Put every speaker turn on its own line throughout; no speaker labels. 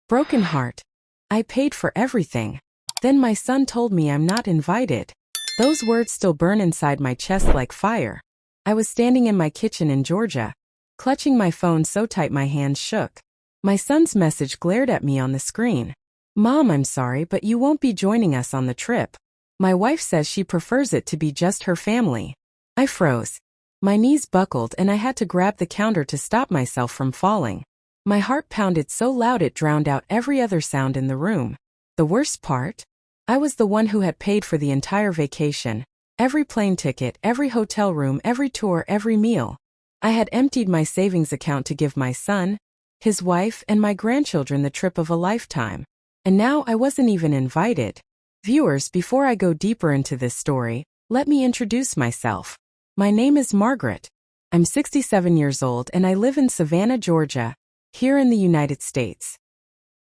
Broken heart. I paid for everything. Then my son told me I'm not invited. Those words still burn inside my chest like fire. I was standing in my kitchen in Georgia, clutching my phone so tight my hands shook. My son's message glared at me on the screen. Mom, I'm sorry, but you won't be joining us on the trip. My wife says she prefers it to be just her family. I froze. My knees buckled and I had to grab the counter to stop myself from falling. My heart pounded so loud it drowned out every other sound in the room. The worst part? I was the one who had paid for the entire vacation. Every plane ticket, every hotel room, every tour, every meal. I had emptied my savings account to give my son, his wife, and my grandchildren the trip of a lifetime. And now I wasn't even invited. Viewers, before I go deeper into this story, let me introduce myself. My name is Margaret. I'm 67 years old and I live in Savannah, Georgia, here in the United States.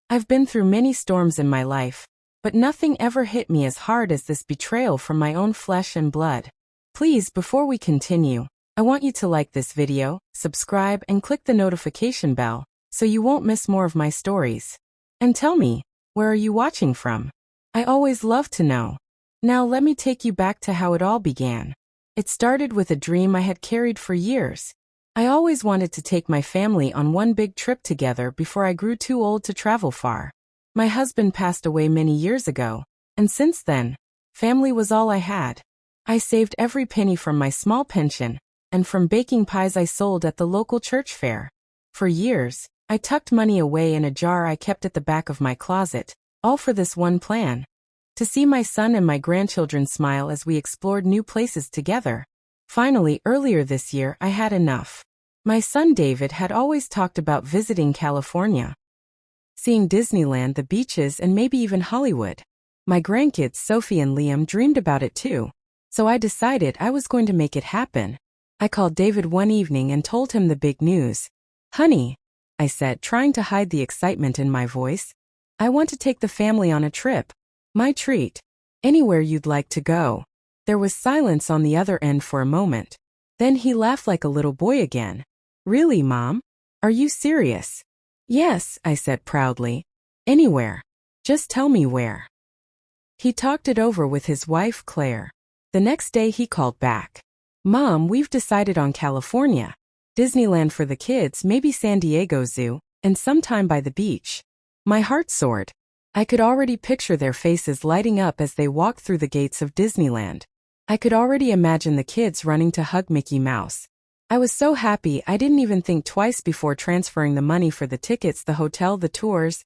I've been through many storms in my life, but nothing ever hit me as hard as this betrayal from my own flesh and blood. Please, before we continue, I want you to like this video, subscribe, and click the notification bell so you won't miss more of my stories. And tell me, where are you watching from? I always love to know. Now let me take you back to how it all began. It started with a dream I had carried for years. I always wanted to take my family on one big trip together before I grew too old to travel far. My husband passed away many years ago, and since then, family was all I had. I saved every penny from my small pension, and from baking pies I sold at the local church fair. For years, I tucked money away in a jar I kept at the back of my closet, all for this one plan. To see my son and my grandchildren smile as we explored new places together. Finally, earlier this year, I had enough. My son David had always talked about visiting California, seeing Disneyland, the beaches, and maybe even Hollywood. My grandkids Sophie and Liam dreamed about it too, so I decided I was going to make it happen. I called David one evening and told him the big news. Honey, I said, trying to hide the excitement in my voice, I want to take the family on a trip. My treat. Anywhere you'd like to go. There was silence on the other end for a moment. Then he laughed like a little boy again. Really, Mom? Are you serious? Yes, I said proudly. Anywhere. Just tell me where. He talked it over with his wife, Claire. The next day he called back. Mom, we've decided on California. Disneyland for the kids, maybe San Diego Zoo, and sometime by the beach. My heart soared. I could already picture their faces lighting up as they walked through the gates of Disneyland. I could already imagine the kids running to hug Mickey Mouse. I was so happy I didn't even think twice before transferring the money for the tickets, the hotel, the tours,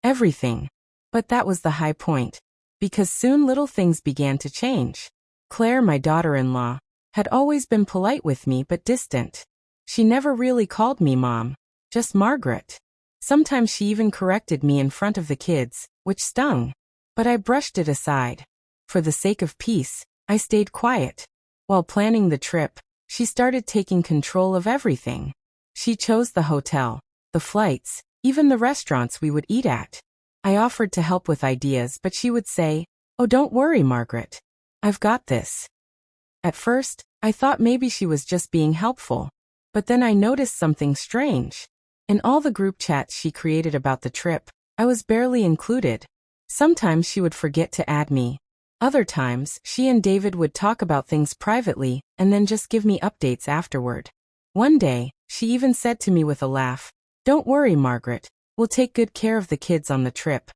everything. But that was the high point, because soon little things began to change. Claire, my daughter-in-law, had always been polite with me but distant. She never really called me Mom, just Margaret. Sometimes she even corrected me in front of the kids, which stung. But I brushed it aside. For the sake of peace, I stayed quiet. While planning the trip, she started taking control of everything. She chose the hotel, the flights, even the restaurants we would eat at. I offered to help with ideas, but she would say, "Oh, don't worry, Margaret. I've got this." At first, I thought maybe she was just being helpful. But then I noticed something strange. In all the group chats she created about the trip, I was barely included. Sometimes she would forget to add me. Other times, she and David would talk about things privately and then just give me updates afterward. One day, she even said to me with a laugh, "Don't worry, Margaret. We'll take good care of the kids on the trip.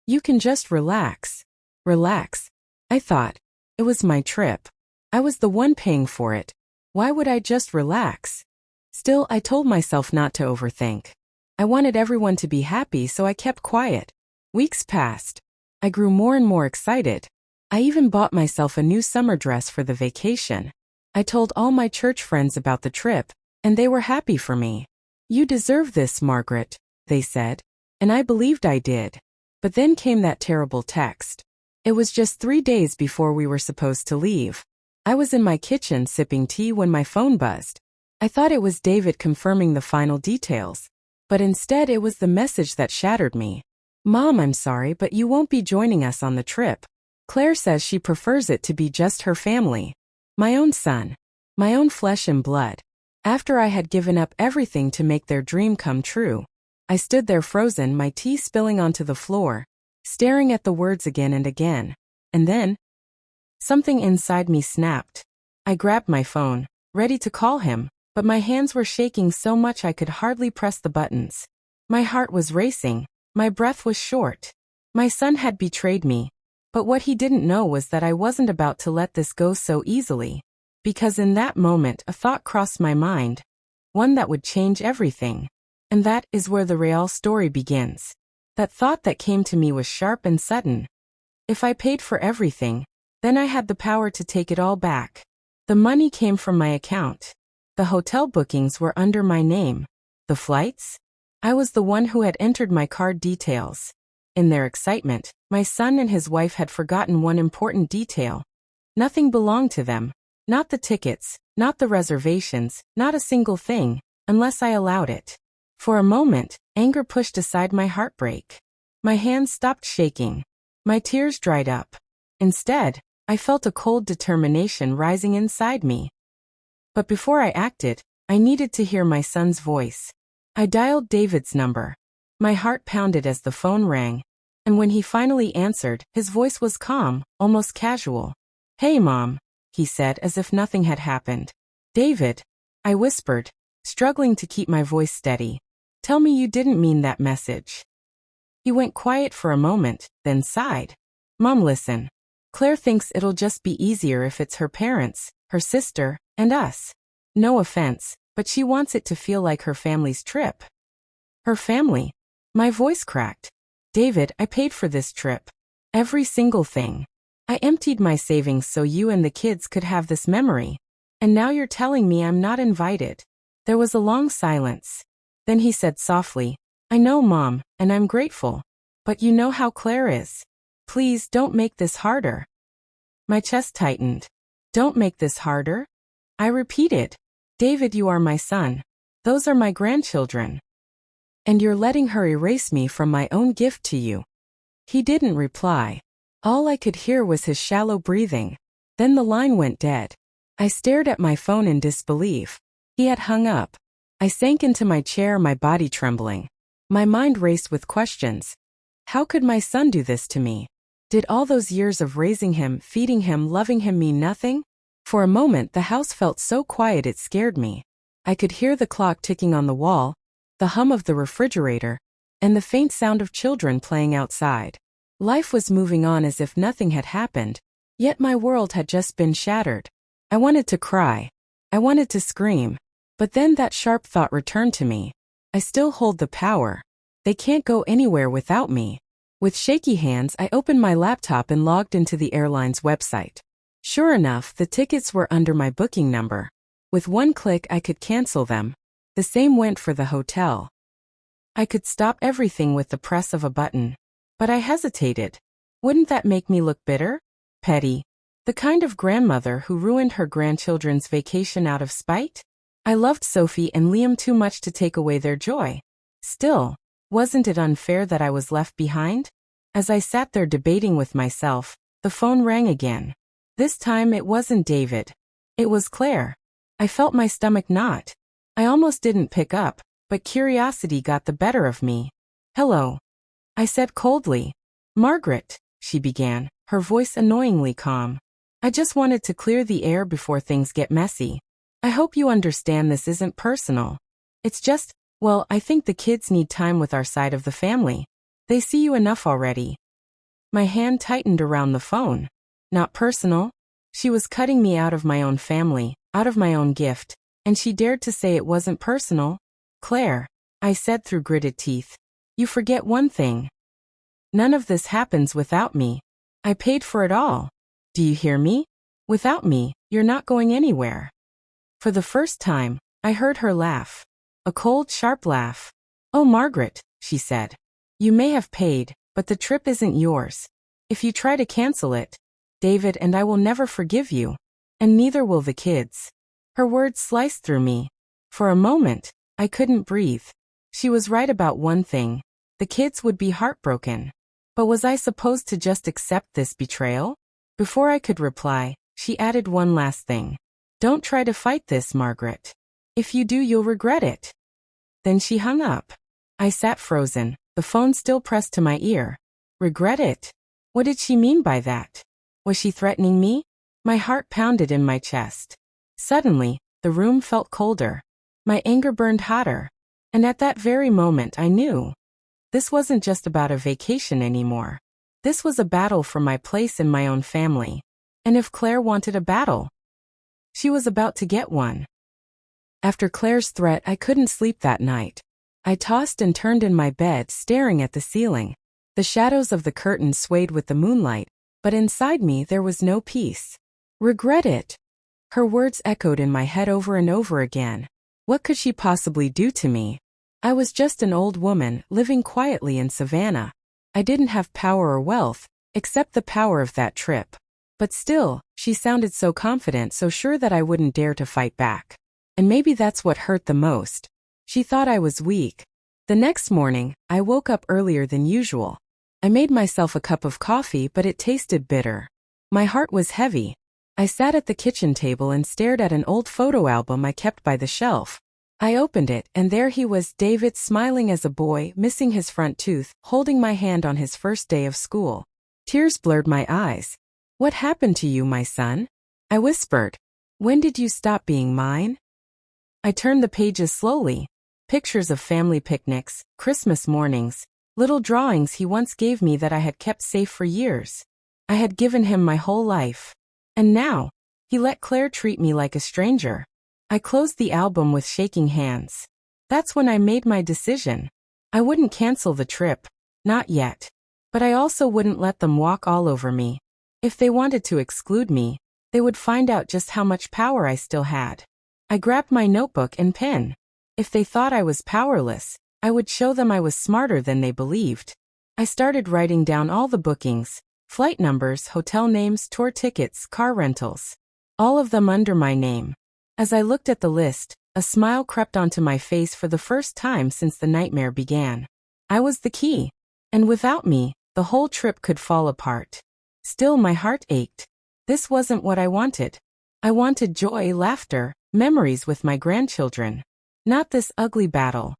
You can just relax." Relax? I thought. It was my trip. I was the one paying for it. Why would I just relax? Still, I told myself not to overthink. I wanted everyone to be happy, so I kept quiet. Weeks passed. I grew more and more excited. I even bought myself a new summer dress for the vacation. I told all my church friends about the trip, and they were happy for me. "You deserve this, Margaret," they said. And I believed I did. But then came that terrible text. It was just 3 days before we were supposed to leave. I was in my kitchen sipping tea when my phone buzzed. I thought it was David confirming the final details. But instead it was the message that shattered me. "Mom, I'm sorry, but you won't be joining us on the trip. Claire says she prefers it to be just her family. My own son. My own flesh and blood. After I had given up everything to make their dream come true. I stood there frozen, my tea spilling onto the floor, staring at the words again and again. And then, something inside me snapped. I grabbed my phone, ready to call him, but my hands were shaking so much I could hardly press the buttons. My heart was racing, my breath was short. My son had betrayed me, but what he didn't know was that I wasn't about to let this go so easily. Because in that moment a thought crossed my mind, one that would change everything. And that is where the real story begins. That thought that came to me was sharp and sudden. If I paid for everything, then I had the power to take it all back. The money came from my account. The hotel bookings were under my name. The flights? I was the one who had entered my card details. In their excitement, my son and his wife had forgotten one important detail. Nothing belonged to them. Not the tickets, not the reservations, not a single thing, unless I allowed it. For a moment, anger pushed aside my heartbreak. My hands stopped shaking. My tears dried up. Instead, I felt a cold determination rising inside me. But before I acted, I needed to hear my son's voice. I dialed David's number. My heart pounded as the phone rang. And when he finally answered, his voice was calm, almost casual. "Hey, Mom," he said as if nothing had happened. "David," I whispered, struggling to keep my voice steady. "Tell me you didn't mean that message." He went quiet for a moment, then sighed. "Mom, listen. Claire thinks it'll just be easier if it's her parents, her sister, and us. No offense, but she wants it to feel like her family's trip." Her family? My voice cracked. "David, I paid for this trip. Every single thing. I emptied my savings so you and the kids could have this memory. And now you're telling me I'm not invited." There was a long silence. Then he said softly, "I know, Mom, and I'm grateful. But you know how Claire is. Please don't make this harder." My chest tightened. "Don't make this harder?" I repeated. "David, you are my son. Those are my grandchildren. And you're letting her erase me from my own gift to you." He didn't reply. All I could hear was his shallow breathing. Then the line went dead. I stared at my phone in disbelief. He had hung up. I sank into my chair, my body trembling. My mind raced with questions. How could my son do this to me? Did all those years of raising him, feeding him, loving him mean nothing? For a moment the house felt so quiet it scared me. I could hear the clock ticking on the wall, the hum of the refrigerator, and the faint sound of children playing outside. Life was moving on as if nothing had happened, yet my world had just been shattered. I wanted to cry. I wanted to scream. But then that sharp thought returned to me. I still hold the power. They can't go anywhere without me. With shaky hands, I opened my laptop and logged into the airline's website. Sure enough, the tickets were under my booking number. With one click, I could cancel them. The same went for the hotel. I could stop everything with the press of a button. But I hesitated. Wouldn't that make me look bitter? Petty? The kind of grandmother who ruined her grandchildren's vacation out of spite? I loved Sophie and Liam too much to take away their joy. Still, wasn't it unfair that I was left behind? As I sat there debating with myself, the phone rang again. This time it wasn't David. It was Claire. I felt my stomach knot. I almost didn't pick up, but curiosity got the better of me. "Hello," I said coldly. "Margaret," she began, her voice annoyingly calm. "I just wanted to clear the air before things get messy. I hope you understand this isn't personal. It's just, well, I think the kids need time with our side of the family. They see you enough already." My hand tightened around the phone. Not personal. She was cutting me out of my own family, out of my own gift, and she dared to say it wasn't personal. "Claire," I said through gritted teeth, "you forget one thing. None of this happens without me. I paid for it all. Do you hear me? Without me, you're not going anywhere." For the first time, I heard her laugh. A cold, sharp laugh. "Oh, Margaret," she said. "You may have paid, but the trip isn't yours. If you try to cancel it, David and I will never forgive you. And neither will the kids." Her words sliced through me. For a moment, I couldn't breathe. She was right about one thing. The kids would be heartbroken. But was I supposed to just accept this betrayal? Before I could reply, she added one last thing. "Don't try to fight this, Margaret. If you do, you'll regret it." Then she hung up. I sat frozen, the phone still pressed to my ear. Regret it? What did she mean by that? Was she threatening me? My heart pounded in my chest. Suddenly, the room felt colder. My anger burned hotter. And at that very moment I knew. This wasn't just about a vacation anymore. This was a battle for my place in my own family. And if Claire wanted a battle, she was about to get one. After Claire's threat, I couldn't sleep that night. I tossed and turned in my bed, staring at the ceiling. The shadows of the curtains swayed with the moonlight, but inside me there was no peace. Regret it? Her words echoed in my head over and over again. What could she possibly do to me? I was just an old woman, living quietly in Savannah. I didn't have power or wealth, except the power of that trip. But still, she sounded so confident, so sure that I wouldn't dare to fight back. And maybe that's what hurt the most. She thought I was weak. The next morning, I woke up earlier than usual. I made myself a cup of coffee, but it tasted bitter. My heart was heavy. I sat at the kitchen table and stared at an old photo album I kept by the shelf. I opened it, and there he was, David, smiling as a boy, missing his front tooth, holding my hand on his first day of school. Tears blurred my eyes. What happened to you, my son? I whispered. When did you stop being mine? I turned the pages slowly. Pictures of family picnics, Christmas mornings, little drawings he once gave me that I had kept safe for years. I had given him my whole life. And now, he let Claire treat me like a stranger. I closed the album with shaking hands. That's when I made my decision. I wouldn't cancel the trip. Not yet. But I also wouldn't let them walk all over me. If they wanted to exclude me, they would find out just how much power I still had. I grabbed my notebook and pen. If they thought I was powerless, I would show them I was smarter than they believed. I started writing down all the bookings, flight numbers, hotel names, tour tickets, car rentals. All of them under my name. As I looked at the list, a smile crept onto my face for the first time since the nightmare began. I was the key. And without me, the whole trip could fall apart. Still, my heart ached. This wasn't what I wanted. I wanted joy, laughter, memories with my grandchildren. Not this ugly battle.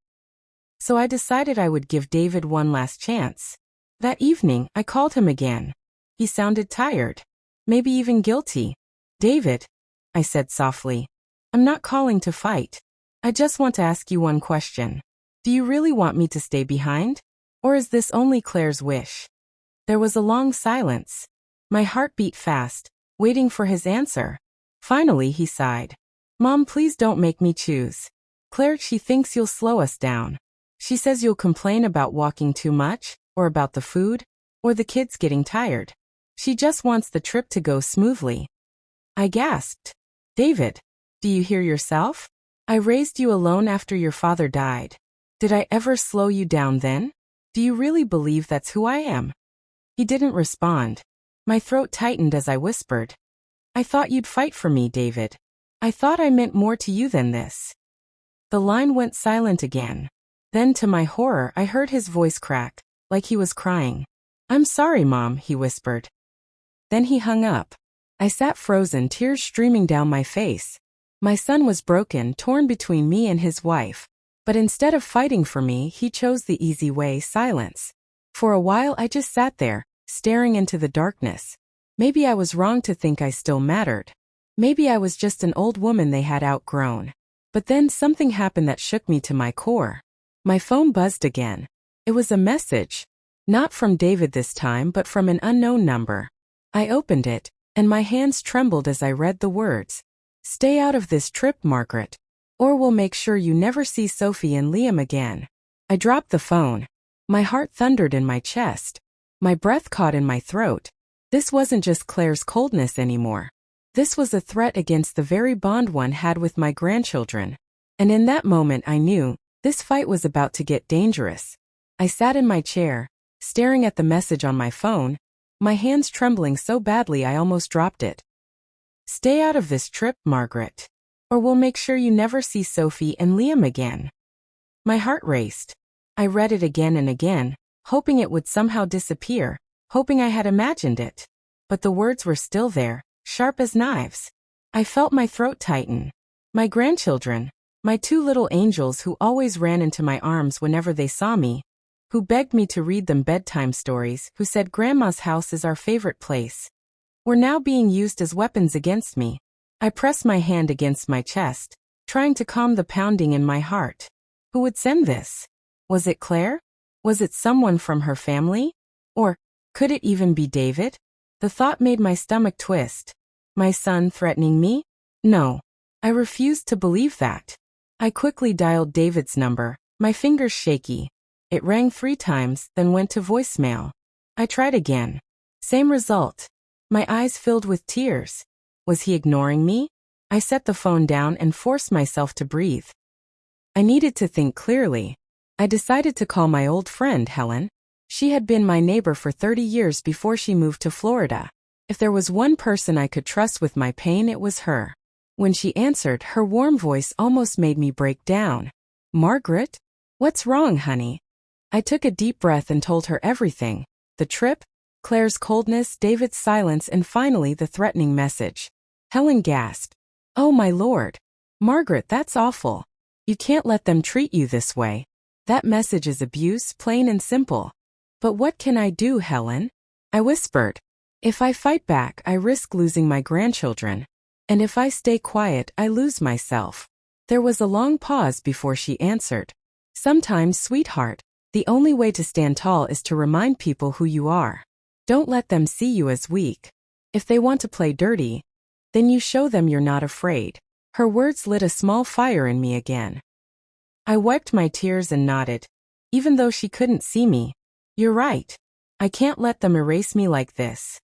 So I decided I would give David one last chance. That evening, I called him again. He sounded tired. Maybe even guilty. David, I said softly. I'm not calling to fight. I just want to ask you one question. Do you really want me to stay behind? Or is this only Claire's wish? There was a long silence. My heart beat fast, waiting for his answer. Finally, he sighed. Mom, please don't make me choose. Claire, she thinks you'll slow us down. She says you'll complain about walking too much, or about the food, or the kids getting tired. She just wants the trip to go smoothly. I gasped. David, do you hear yourself? I raised you alone after your father died. Did I ever slow you down then? Do you really believe that's who I am? He didn't respond. My throat tightened as I whispered. I thought you'd fight for me, David. I thought I meant more to you than this. The line went silent again. Then, to my horror, I heard his voice crack, like he was crying. I'm sorry, Mom, he whispered. Then he hung up. I sat frozen, tears streaming down my face. My son was broken, torn between me and his wife. But instead of fighting for me, he chose the easy way, silence. For a while I just sat there, staring into the darkness. Maybe I was wrong to think I still mattered. Maybe I was just an old woman they had outgrown. But then something happened that shook me to my core. My phone buzzed again. It was a message. Not from David this time, but from an unknown number. I opened it, and my hands trembled as I read the words. Stay out of this trip, Margaret. Or we'll make sure you never see Sophie and Liam again. I dropped the phone. My heart thundered in my chest. My breath caught in my throat. This wasn't just Claire's coldness anymore. This was a threat against the very bond one had with my grandchildren. And in that moment I knew, this fight was about to get dangerous. I sat in my chair, staring at the message on my phone, my hands trembling so badly I almost dropped it. Stay out of this trip, Margaret. Or we'll make sure you never see Sophie and Liam again. My heart raced. I read it again and again, hoping it would somehow disappear, hoping I had imagined it. But the words were still there, sharp as knives. I felt my throat tighten. My grandchildren. My two little angels who always ran into my arms whenever they saw me, who begged me to read them bedtime stories, who said Grandma's house is our favorite place, were now being used as weapons against me. I pressed my hand against my chest, trying to calm the pounding in my heart. Who would send this? Was it Claire? Was it someone from her family? Or could it even be David? The thought made my stomach twist. My son threatening me? No. I refused to believe that. I quickly dialed David's number, my fingers shaky. It rang 3 times, then went to voicemail. I tried again. Same result. My eyes filled with tears. Was he ignoring me? I set the phone down and forced myself to breathe. I needed to think clearly. I decided to call my old friend, Helen. She had been my neighbor for 30 years before she moved to Florida. If there was one person I could trust with my pain, it was her. When she answered, her warm voice almost made me break down. Margaret? What's wrong, honey? I took a deep breath and told her everything. The trip, Claire's coldness, David's silence, and finally the threatening message. Helen gasped. Oh my lord. Margaret, that's awful. You can't let them treat you this way. That message is abuse, plain and simple. But what can I do, Helen? I whispered. If I fight back, I risk losing my grandchildren. And if I stay quiet, I lose myself. There was a long pause before she answered. Sometimes, sweetheart, the only way to stand tall is to remind people who you are. Don't let them see you as weak. If they want to play dirty, then you show them you're not afraid. Her words lit a small fire in me again. I wiped my tears and nodded, even though she couldn't see me. You're right. I can't let them erase me like this.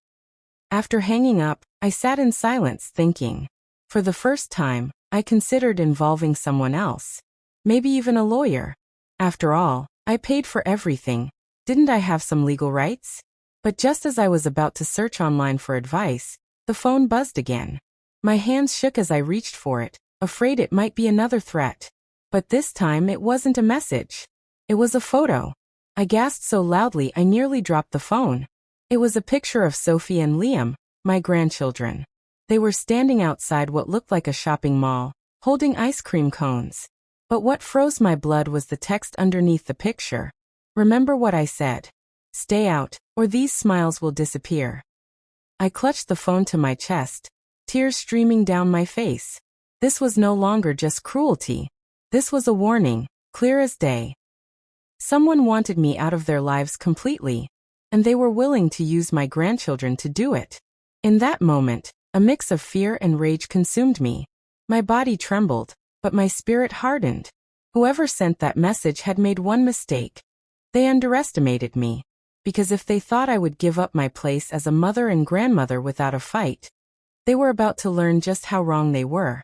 After hanging up, I sat in silence thinking. For the first time, I considered involving someone else. Maybe even a lawyer. After all, I paid for everything. Didn't I have some legal rights? But just as I was about to search online for advice, the phone buzzed again. My hands shook as I reached for it, afraid it might be another threat. But this time it wasn't a message. It was a photo. I gasped so loudly I nearly dropped the phone. It was a picture of Sophie and Liam, my grandchildren. They were standing outside what looked like a shopping mall, holding ice cream cones. But what froze my blood was the text underneath the picture. Remember what I said. Stay out, or these smiles will disappear. I clutched the phone to my chest, tears streaming down my face. This was no longer just cruelty. This was a warning, clear as day. Someone wanted me out of their lives completely, and they were willing to use my grandchildren to do it. In that moment, a mix of fear and rage consumed me. My body trembled, but my spirit hardened. Whoever sent that message had made one mistake. They underestimated me, because if they thought I would give up my place as a mother and grandmother without a fight, they were about to learn just how wrong they were.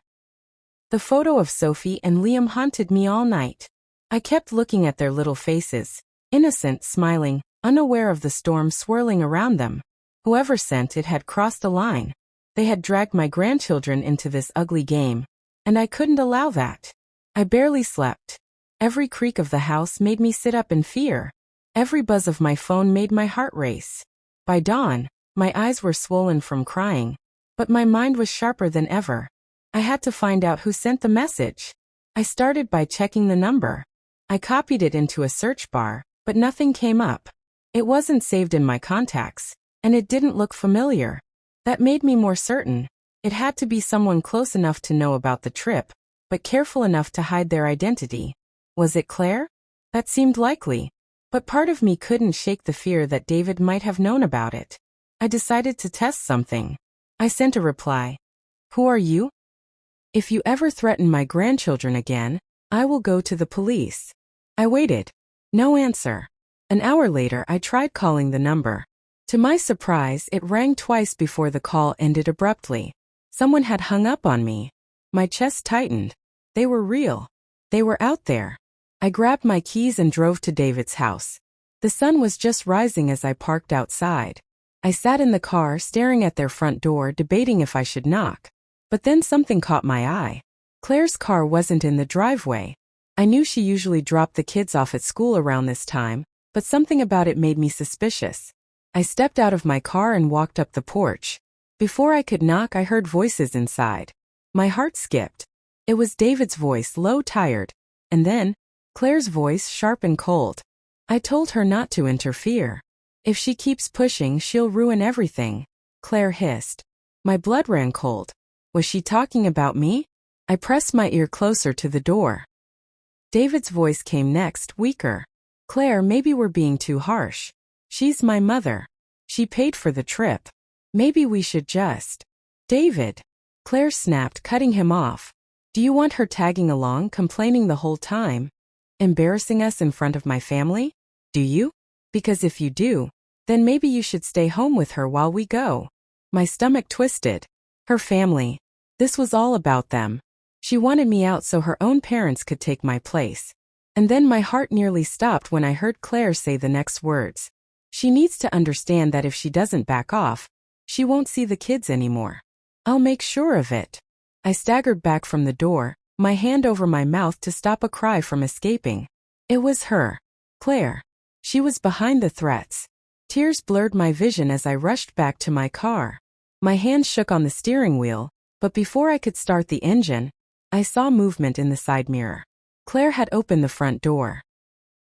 The photo of Sophie and Liam haunted me all night. I kept looking at their little faces, innocent, smiling, unaware of the storm swirling around them. Whoever sent it had crossed a line. They had dragged my grandchildren into this ugly game, and I couldn't allow that. I barely slept. Every creak of the house made me sit up in fear. Every buzz of my phone made my heart race. By dawn, my eyes were swollen from crying, but my mind was sharper than ever. I had to find out who sent the message. I started by checking the number. I copied it into a search bar, but nothing came up. It wasn't saved in my contacts, and it didn't look familiar. That made me more certain. It had to be someone close enough to know about the trip, but careful enough to hide their identity. Was it Claire? That seemed likely, but part of me couldn't shake the fear that David might have known about it. I decided to test something. I sent a reply. Who are you? If you ever threaten my grandchildren again, I will go to the police. I waited. No answer. An hour later, I tried calling the number. To my surprise, it rang twice before the call ended abruptly. Someone had hung up on me. My chest tightened. They were real. They were out there. I grabbed my keys and drove to David's house. The sun was just rising as I parked outside. I sat in the car staring at their front door, debating if I should knock. But then something caught my eye. Claire's car wasn't in the driveway. I knew she usually dropped the kids off at school around this time, but something about it made me suspicious. I stepped out of my car and walked up the porch. Before I could knock, I heard voices inside. My heart skipped. It was David's voice, low, tired. And then, Claire's voice, sharp and cold. I told her not to interfere. If she keeps pushing, she'll ruin everything, Claire hissed. My blood ran cold. Was she talking about me? I pressed my ear closer to the door. David's voice came next, weaker. Claire, maybe we're being too harsh. She's my mother. She paid for the trip. Maybe we should just... David. Claire snapped, cutting him off. Do you want her tagging along, complaining the whole time? Embarrassing us in front of my family? Do you? Because if you do, then maybe you should stay home with her while we go. My stomach twisted. Her family. This was all about them. She wanted me out so her own parents could take my place. And then my heart nearly stopped when I heard Claire say the next words. She needs to understand that if she doesn't back off, she won't see the kids anymore. I'll make sure of it. I staggered back from the door, my hand over my mouth to stop a cry from escaping. It was her. Claire. She was behind the threats. Tears blurred my vision as I rushed back to my car. My hand shook on the steering wheel, but before I could start the engine, I saw movement in the side mirror. Claire had opened the front door.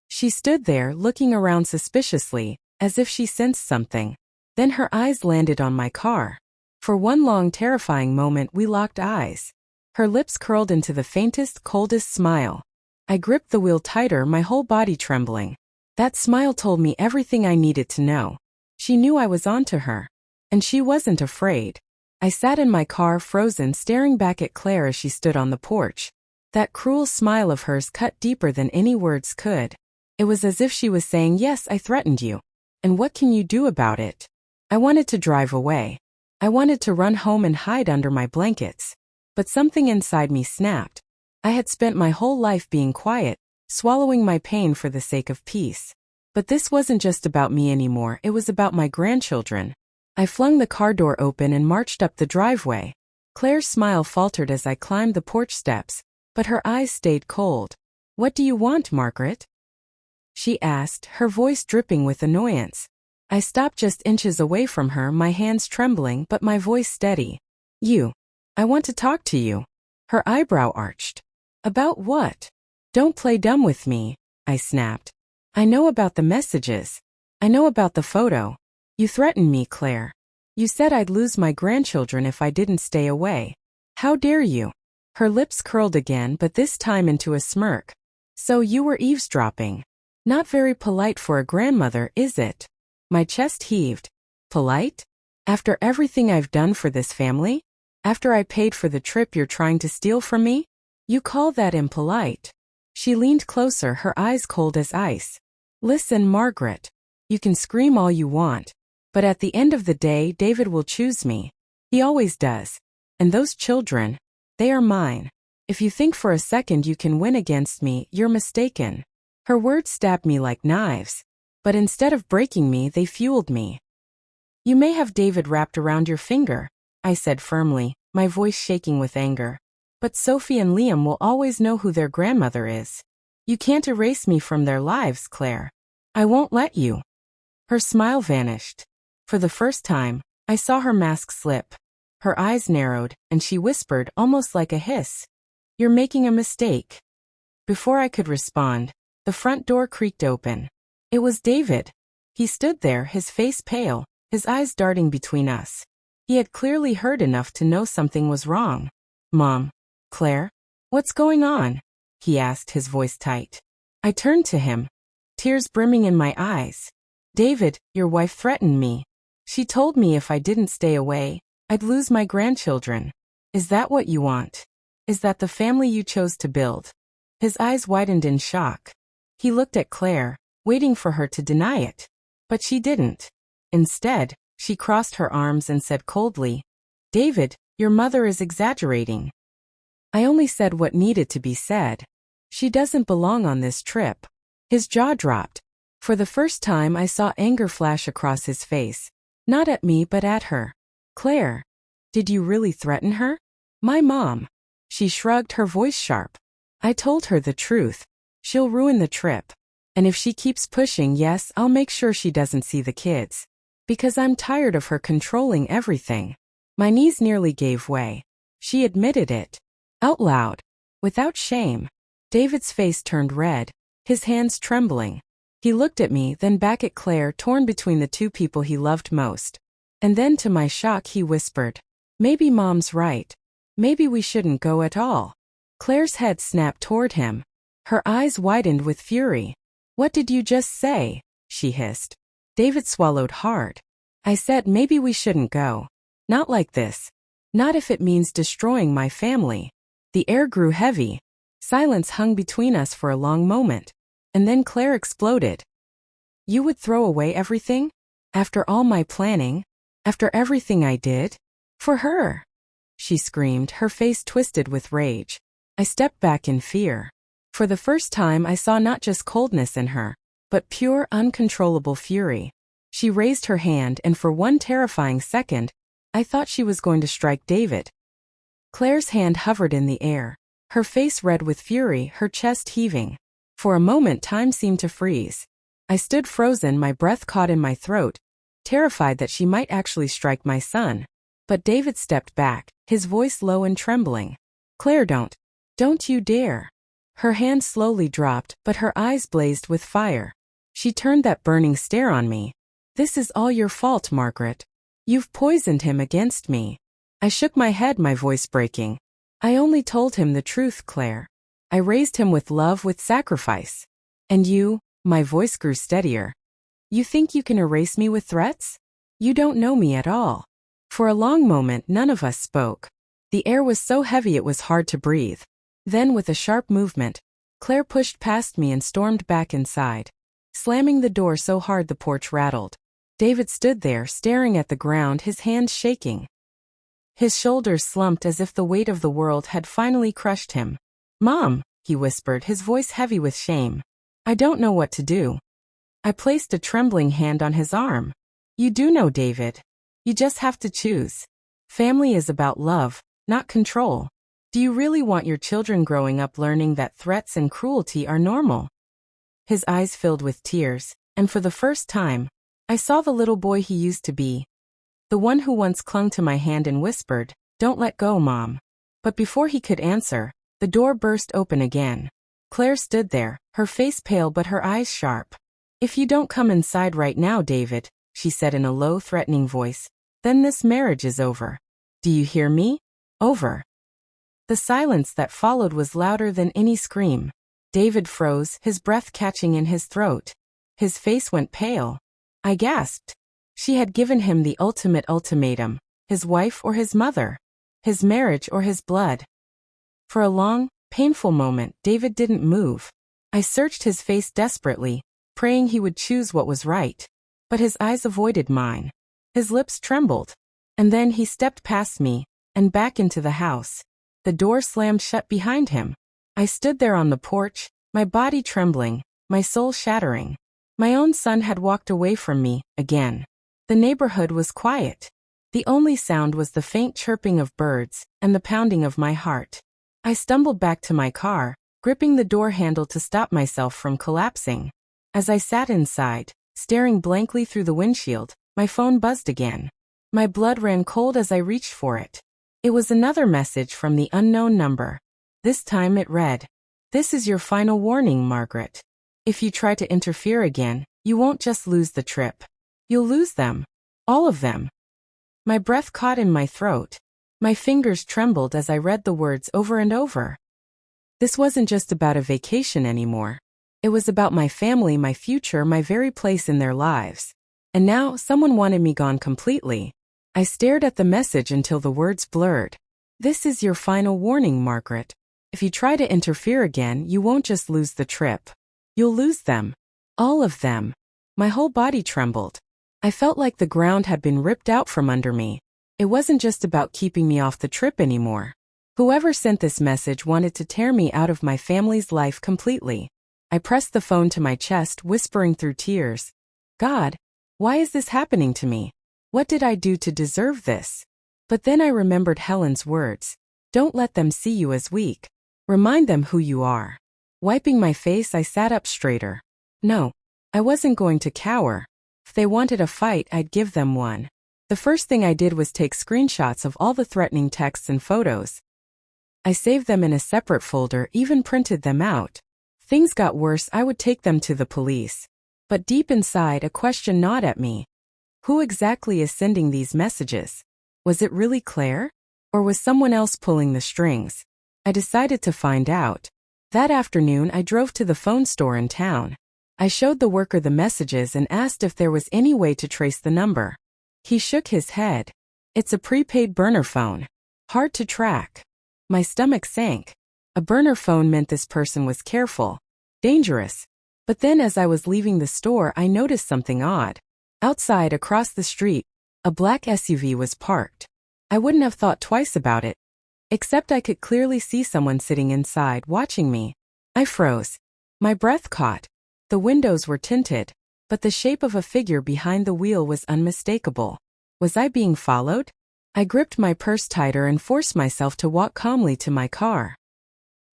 She stood there, looking around suspiciously, as if she sensed something. Then her eyes landed on my car. For one long, terrifying moment, we locked eyes. Her lips curled into the faintest, coldest smile. I gripped the wheel tighter, my whole body trembling. That smile told me everything I needed to know. She knew I was onto her. And she wasn't afraid. I sat in my car, frozen, staring back at Claire as she stood on the porch. That cruel smile of hers cut deeper than any words could. It was as if she was saying, yes, I threatened you. And what can you do about it? I wanted to drive away. I wanted to run home and hide under my blankets. But something inside me snapped. I had spent my whole life being quiet, swallowing my pain for the sake of peace. But this wasn't just about me anymore, it was about my grandchildren. I flung the car door open and marched up the driveway. Claire's smile faltered as I climbed the porch steps, but her eyes stayed cold. What do you want, Margaret? She asked, her voice dripping with annoyance. I stopped just inches away from her, my hands trembling but my voice steady. You. I want to talk to you. Her eyebrow arched. About what? Don't play dumb with me, I snapped. I know about the messages. I know about the photo. You threatened me, Claire. You said I'd lose my grandchildren if I didn't stay away. How dare you? Her lips curled again, but this time into a smirk. So you were eavesdropping. Not very polite for a grandmother, is it? My chest heaved. Polite? After everything I've done for this family? After I paid for the trip you're trying to steal from me? You call that impolite? She leaned closer, her eyes cold as ice. Listen, Margaret. You can scream all you want. But at the end of the day, David will choose me. He always does. And those children, they are mine. If you think for a second you can win against me, you're mistaken. Her words stabbed me like knives. But instead of breaking me, they fueled me. You may have David wrapped around your finger, I said firmly, my voice shaking with anger. But Sophie and Liam will always know who their grandmother is. You can't erase me from their lives, Claire. I won't let you. Her smile vanished. For the first time, I saw her mask slip. Her eyes narrowed, and she whispered, almost like a hiss. You're making a mistake. Before I could respond, the front door creaked open. It was David. He stood there, his face pale, his eyes darting between us. He had clearly heard enough to know something was wrong. Mom. Claire? What's going on? He asked, his voice tight. I turned to him, tears brimming in my eyes. David, your wife threatened me. She told me if I didn't stay away, I'd lose my grandchildren. Is that what you want? Is that the family you chose to build? His eyes widened in shock. He looked at Claire, waiting for her to deny it. But she didn't. Instead, she crossed her arms and said coldly, David, your mother is exaggerating. I only said what needed to be said. She doesn't belong on this trip. His jaw dropped. For the first time I saw anger flash across his face. Not at me but at her. Claire. Did you really threaten her? My mom. She shrugged, her voice sharp. I told her the truth. She'll ruin the trip. And if she keeps pushing, yes, I'll make sure she doesn't see the kids. Because I'm tired of her controlling everything. My knees nearly gave way. She admitted it. Out loud. Without shame. David's face turned red, his hands trembling. He looked at me, then back at Claire, torn between the two people he loved most. And then to my shock he whispered, "Maybe Mom's right. Maybe we shouldn't go at all." Claire's head snapped toward him. Her eyes widened with fury. "What did you just say?" she hissed. David swallowed hard. "I said maybe we shouldn't go. Not like this. Not if it means destroying my family." The air grew heavy. Silence hung between us for a long moment. And then Claire exploded. "You would throw away everything? After all my planning? After everything I did? For her?" she screamed, her face twisted with rage. I stepped back in fear. For the first time I saw not just coldness in her, but pure, uncontrollable fury. She raised her hand, and for one terrifying second, I thought she was going to strike David. Claire's hand hovered in the air, her face red with fury, her chest heaving. For a moment time seemed to freeze. I stood frozen, my breath caught in my throat, terrified that she might actually strike my son. But David stepped back, his voice low and trembling. "Claire, don't you dare." Her hand slowly dropped, but her eyes blazed with fire. She turned that burning stare on me. "This is all your fault, Margaret. You've poisoned him against me." I shook my head, my voice breaking. "I only told him the truth, Claire. I raised him with love, with sacrifice. And you," my voice grew steadier, "you think you can erase me with threats? You don't know me at all." For a long moment none of us spoke. The air was so heavy it was hard to breathe. Then with a sharp movement, Claire pushed past me and stormed back inside, slamming the door so hard the porch rattled. David stood there, staring at the ground, his hands shaking. His shoulders slumped as if the weight of the world had finally crushed him. "Mom," he whispered, his voice heavy with shame. "I don't know what to do." I placed a trembling hand on his arm. "You do know, David. You just have to choose. Family is about love, not control. Do you really want your children growing up learning that threats and cruelty are normal?" His eyes filled with tears, and for the first time, I saw the little boy he used to be. The one who once clung to my hand and whispered, "Don't let go, Mom." But before he could answer, the door burst open again. Claire stood there, her face pale but her eyes sharp. "If you don't come inside right now, David," she said in a low, threatening voice, "then this marriage is over. Do you hear me? Over." The silence that followed was louder than any scream. David froze, his breath catching in his throat. His face went pale. I gasped. She had given him the ultimate ultimatum: his wife or his mother, his marriage or his blood. For a long, painful moment, David didn't move. I searched his face desperately, praying he would choose what was right. But his eyes avoided mine. His lips trembled. And then he stepped past me, and back into the house. The door slammed shut behind him. I stood there on the porch, my body trembling, my soul shattering. My own son had walked away from me, again. The neighborhood was quiet. The only sound was the faint chirping of birds, and the pounding of my heart. I stumbled back to my car, gripping the door handle to stop myself from collapsing. As I sat inside, staring blankly through the windshield, my phone buzzed again. My blood ran cold as I reached for it. It was another message from the unknown number. This time it read, "This is your final warning, Margaret. If you try to interfere again, you won't just lose the trip. You'll lose them. All of them." My breath caught in my throat. My fingers trembled as I read the words over and over. This wasn't just about a vacation anymore. It was about my family, my future, my very place in their lives. And now someone wanted me gone completely. I stared at the message until the words blurred. "This is your final warning, Margaret. If you try to interfere again, you won't just lose the trip. You'll lose them. All of them." My whole body trembled. I felt like the ground had been ripped out from under me. It wasn't just about keeping me off the trip anymore. Whoever sent this message wanted to tear me out of my family's life completely. I pressed the phone to my chest, whispering through tears, "God, why is this happening to me? What did I do to deserve this?" But then I remembered Helen's words. "Don't let them see you as weak. Remind them who you are." Wiping my face, I sat up straighter. No, I wasn't going to cower. If they wanted a fight, I'd give them one. The first thing I did was take screenshots of all the threatening texts and photos. I saved them in a separate folder, even printed them out. Things got worse, I would take them to the police. But deep inside, a question gnawed at me. Who exactly is sending these messages? Was it really Claire? Or was someone else pulling the strings? I decided to find out. That afternoon, I drove to the phone store in town. I showed the worker the messages and asked if there was any way to trace the number. He shook his head. It's a prepaid burner phone. Hard to track. My stomach sank. A burner phone meant this person was careful. Dangerous. But then as I was leaving the store, I noticed something odd. Outside, across the street, a black SUV was parked. I wouldn't have thought twice about it. Except I could clearly see someone sitting inside, watching me. I froze. My breath caught. The windows were tinted, but the shape of a figure behind the wheel was unmistakable. Was I being followed? I gripped my purse tighter and forced myself to walk calmly to my car.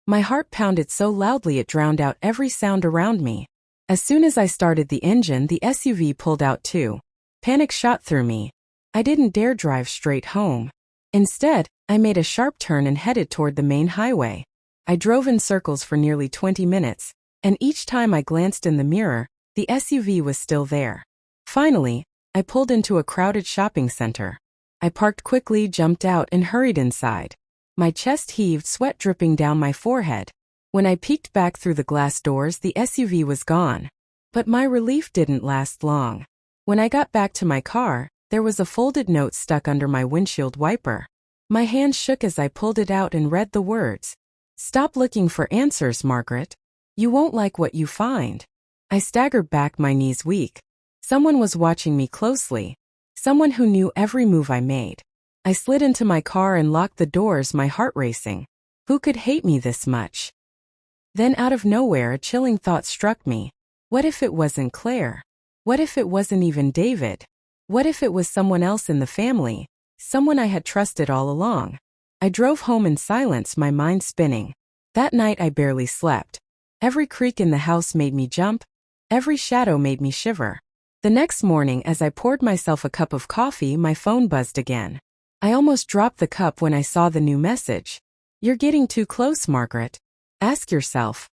My heart pounded so loudly it drowned out every sound around me. As soon as I started the engine, the SUV pulled out too. Panic shot through me. I didn't dare drive straight home. Instead, I made a sharp turn and headed toward the main highway. I drove in circles for nearly 20 minutes, and each time I glanced in the mirror, the SUV was still there. Finally, I pulled into a crowded shopping center. I parked quickly, jumped out, and hurried inside. My chest heaved, sweat dripping down my forehead. When I peeked back through the glass doors, the SUV was gone. But my relief didn't last long. When I got back to my car, there was a folded note stuck under my windshield wiper. My hand shook as I pulled it out and read the words. "Stop looking for answers, Margaret. You won't like what you find." I staggered back, my knees weak. Someone was watching me closely. Someone who knew every move I made. I slid into my car and locked the doors, my heart racing. Who could hate me this much? Then out of nowhere, a chilling thought struck me. What if it wasn't Claire? What if it wasn't even David? What if it was someone else in the family? Someone I had trusted all along? I drove home in silence, my mind spinning. That night I barely slept. Every creak in the house made me jump. Every shadow made me shiver. The next morning, as I poured myself a cup of coffee, my phone buzzed again. I almost dropped the cup when I saw the new message. "You're getting too close, Margaret. Ask yourself,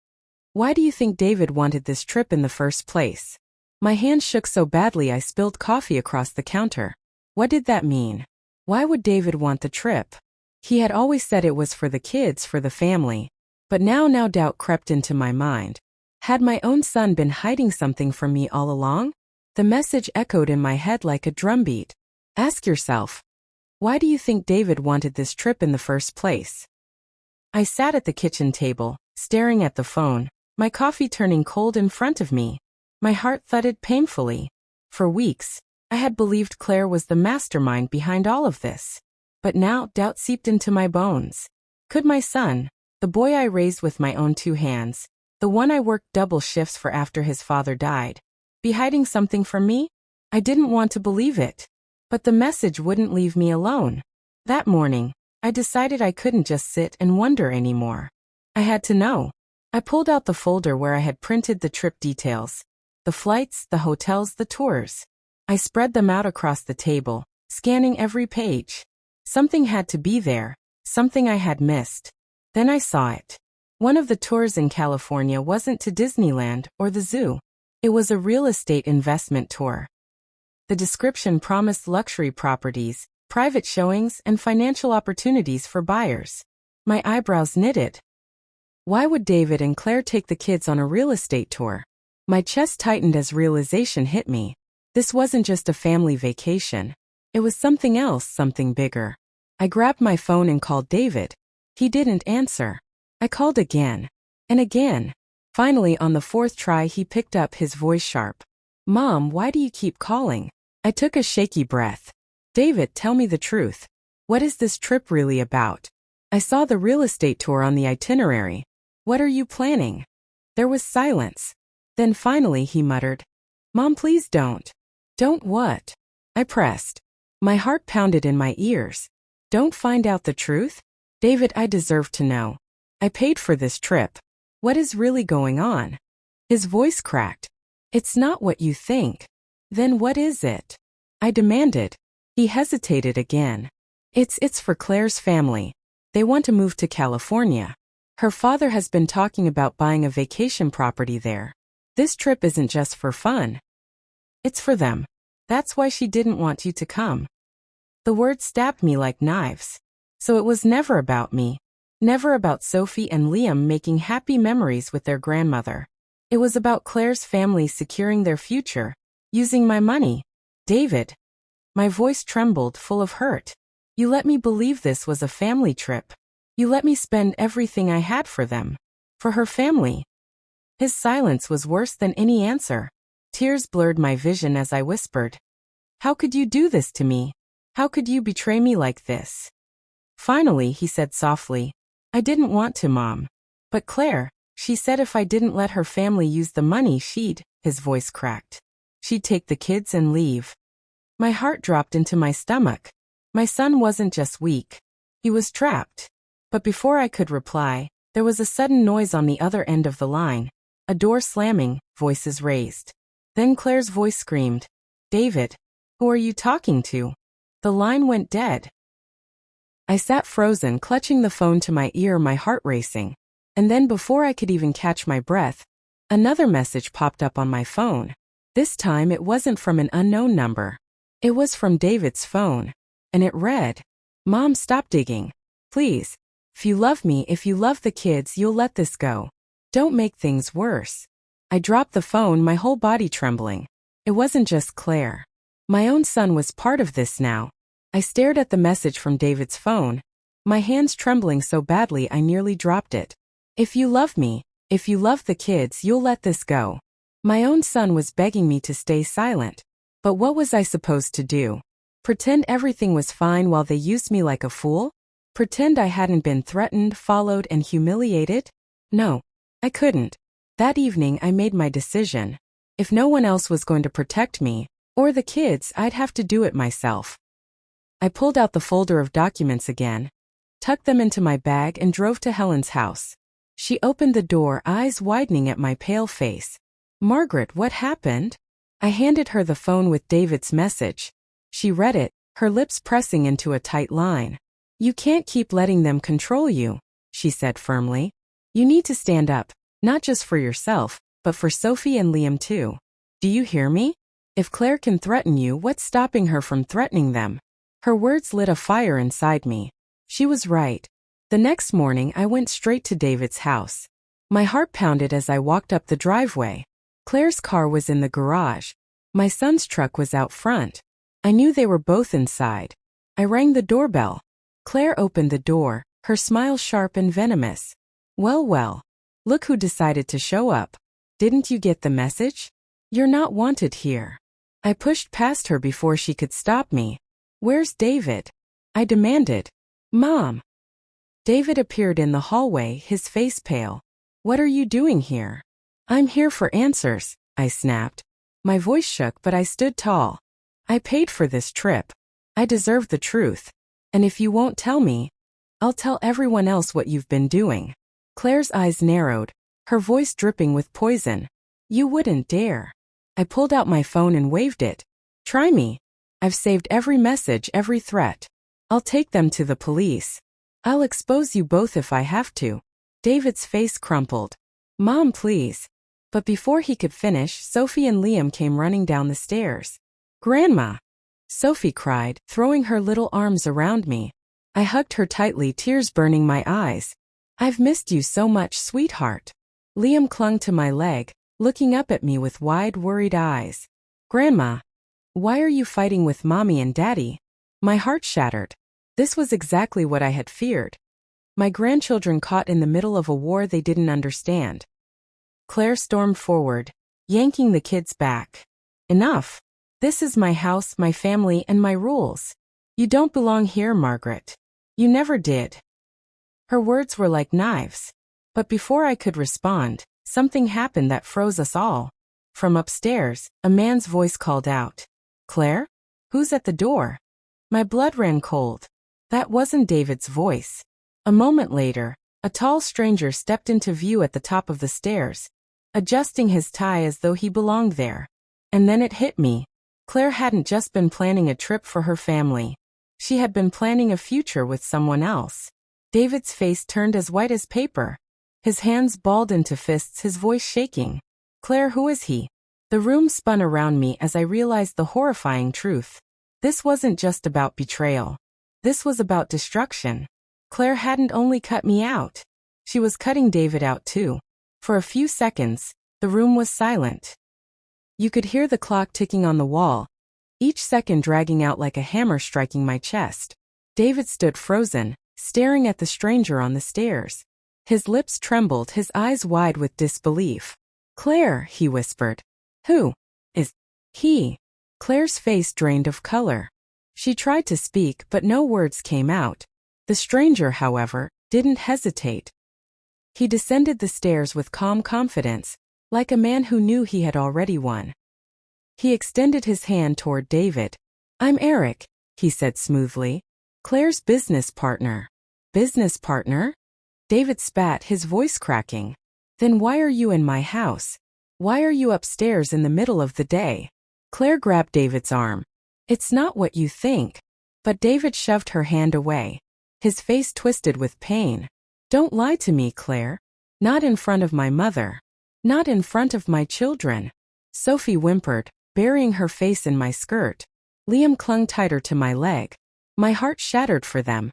why do you think David wanted this trip in the first place?" My hand shook so badly I spilled coffee across the counter. What did that mean? Why would David want the trip? He had always said it was for the kids, for the family. But now doubt crept into my mind. Had my own son been hiding something from me all along? The message echoed in my head like a drumbeat. Ask yourself, why do you think David wanted this trip in the first place? I sat at the kitchen table, staring at the phone, my coffee turning cold in front of me. My heart thudded painfully. For weeks, I had believed Claire was the mastermind behind all of this. But now doubt seeped into my bones. Could my son, the boy I raised with my own two hands, the one I worked double shifts for after his father died, be hiding something from me? I didn't want to believe it. But the message wouldn't leave me alone. That morning, I decided I couldn't just sit and wonder anymore. I had to know. I pulled out the folder where I had printed the trip details. The flights, the hotels, the tours. I spread them out across the table, scanning every page. Something had to be there, something I had missed. Then I saw it. One of the tours in California wasn't to Disneyland or the zoo. It was a real estate investment tour. The description promised luxury properties, private showings, and financial opportunities for buyers. My eyebrows knitted. Why would David and Claire take the kids on a real estate tour? My chest tightened as realization hit me. This wasn't just a family vacation. It was something else, something bigger. I grabbed my phone and called David. He didn't answer. I called again. And again. Finally, on the fourth try, he picked up, his voice sharp. "Mom, why do you keep calling?" I took a shaky breath. "David, tell me the truth. What is this trip really about? I saw the real estate tour on the itinerary. What are you planning?" There was silence. Then finally he muttered, "Mom, please don't." "Don't what?" I pressed. My heart pounded in my ears. "Don't find out the truth?" "David, I deserve to know. I paid for this trip. What is really going on?" His voice cracked. "It's not what you think." "Then what is it?" I demanded. He hesitated again. It's for Claire's family. They want to move to California. Her father has been talking about buying a vacation property there. This trip isn't just for fun. It's for them. That's why she didn't want you to come. The words stabbed me like knives. So it was never about me. Never about Sophie and Liam making happy memories with their grandmother. It was about Claire's family securing their future, using my money. David. My voice trembled, full of hurt. You let me believe this was a family trip. You let me spend everything I had for them. For her family. His silence was worse than any answer. Tears blurred my vision as I whispered. How could you do this to me? How could you betray me like this? Finally, he said softly, I didn't want to, Mom. But Claire, she said if I didn't let her family use the money his voice cracked. She'd take the kids and leave. My heart dropped into my stomach. My son wasn't just weak. He was trapped. But before I could reply, there was a sudden noise on the other end of the line. A door slamming, voices raised. Then Claire's voice screamed, David, who are you talking to? The line went dead. I sat frozen, clutching the phone to my ear, my heart racing. And then before I could even catch my breath, another message popped up on my phone. This time it wasn't from an unknown number. It was from David's phone. And it read, Mom, stop digging. Please. If you love me, if you love the kids, you'll let this go. Don't make things worse. I dropped the phone, my whole body trembling. It wasn't just Claire. My own son was part of this now. I stared at the message from David's phone, my hands trembling so badly I nearly dropped it. If you love me, if you love the kids, you'll let this go. My own son was begging me to stay silent. But what was I supposed to do? Pretend everything was fine while they used me like a fool? Pretend I hadn't been threatened, followed, and humiliated? No, I couldn't. That evening I made my decision. If no one else was going to protect me, or the kids, I'd have to do it myself. I pulled out the folder of documents again, tucked them into my bag, and drove to Helen's house. She opened the door, eyes widening at my pale face. Margaret, what happened? I handed her the phone with David's message. She read it, her lips pressing into a tight line. You can't keep letting them control you, she said firmly. You need to stand up, not just for yourself, but for Sophie and Liam too. Do you hear me? If Claire can threaten you, what's stopping her from threatening them? Her words lit a fire inside me. She was right. The next morning I went straight to David's house. My heart pounded as I walked up the driveway. Claire's car was in the garage. My son's truck was out front. I knew they were both inside. I rang the doorbell. Claire opened the door, her smile sharp and venomous. Well, look who decided to show up. Didn't you get the message? You're not wanted here. I pushed past her before she could stop me. Where's David? I demanded. Mom. David appeared in the hallway, his face pale. What are you doing here? I'm here for answers, I snapped. My voice shook, but I stood tall. I paid for this trip. I deserve the truth. And if you won't tell me, I'll tell everyone else what you've been doing. Claire's eyes narrowed, her voice dripping with poison. You wouldn't dare. I pulled out my phone and waved it. Try me. I've saved every message, every threat. I'll take them to the police. I'll expose you both if I have to. David's face crumpled. Mom, please. But before he could finish, Sophie and Liam came running down the stairs. Grandma! Sophie cried, throwing her little arms around me. I hugged her tightly, tears burning my eyes. I've missed you so much, sweetheart. Liam clung to my leg, looking up at me with wide, worried eyes. Grandma! Why are you fighting with Mommy and Daddy? My heart shattered. This was exactly what I had feared. My grandchildren caught in the middle of a war they didn't understand. Claire stormed forward, yanking the kids back. Enough. This is my house, my family, and my rules. You don't belong here, Margaret. You never did. Her words were like knives. But before I could respond, something happened that froze us all. From upstairs, a man's voice called out. Claire? Who's at the door? My blood ran cold. That wasn't David's voice. A moment later, a tall stranger stepped into view at the top of the stairs, adjusting his tie as though he belonged there. And then it hit me. Claire hadn't just been planning a trip for her family. She had been planning a future with someone else. David's face turned as white as paper. His hands balled into fists, his voice shaking. Claire, who is he? The room spun around me as I realized the horrifying truth. This wasn't just about betrayal. This was about destruction. Claire hadn't only cut me out. She was cutting David out too. For a few seconds, the room was silent. You could hear the clock ticking on the wall, each second dragging out like a hammer striking my chest. David stood frozen, staring at the stranger on the stairs. His lips trembled, his eyes wide with disbelief. Claire, he whispered. Who is he? Claire's face drained of color. She tried to speak, but no words came out. The stranger, however, didn't hesitate. He descended the stairs with calm confidence, like a man who knew he had already won. He extended his hand toward David. I'm Eric, he said smoothly. Claire's business partner. Business partner? David spat, his voice cracking. Then why are you in my house? Why are you upstairs in the middle of the day? Claire grabbed David's arm. It's not what you think. But David shoved her hand away. His face twisted with pain. Don't lie to me, Claire. Not in front of my mother. Not in front of my children. Sophie whimpered, burying her face in my skirt. Liam clung tighter to my leg. My heart shattered for them.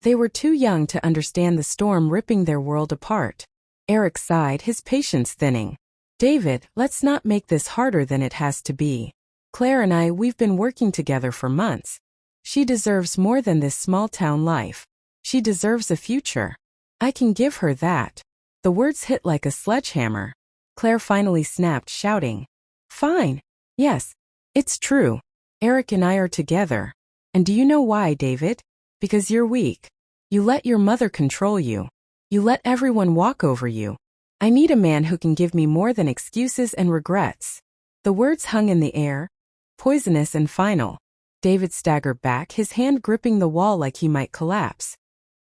They were too young to understand the storm ripping their world apart. Eric sighed, his patience thinning. David, let's not make this harder than it has to be. Claire and we've been working together for months. She deserves more than this small-town life. She deserves a future. I can give her that. The words hit like a sledgehammer. Claire finally snapped, shouting. Fine. Yes, it's true. Eric and I are together. And do you know why, David? Because you're weak. You let your mother control you. You let everyone walk over you. I need a man who can give me more than excuses and regrets. The words hung in the air, poisonous and final. David staggered back, his hand gripping the wall like he might collapse.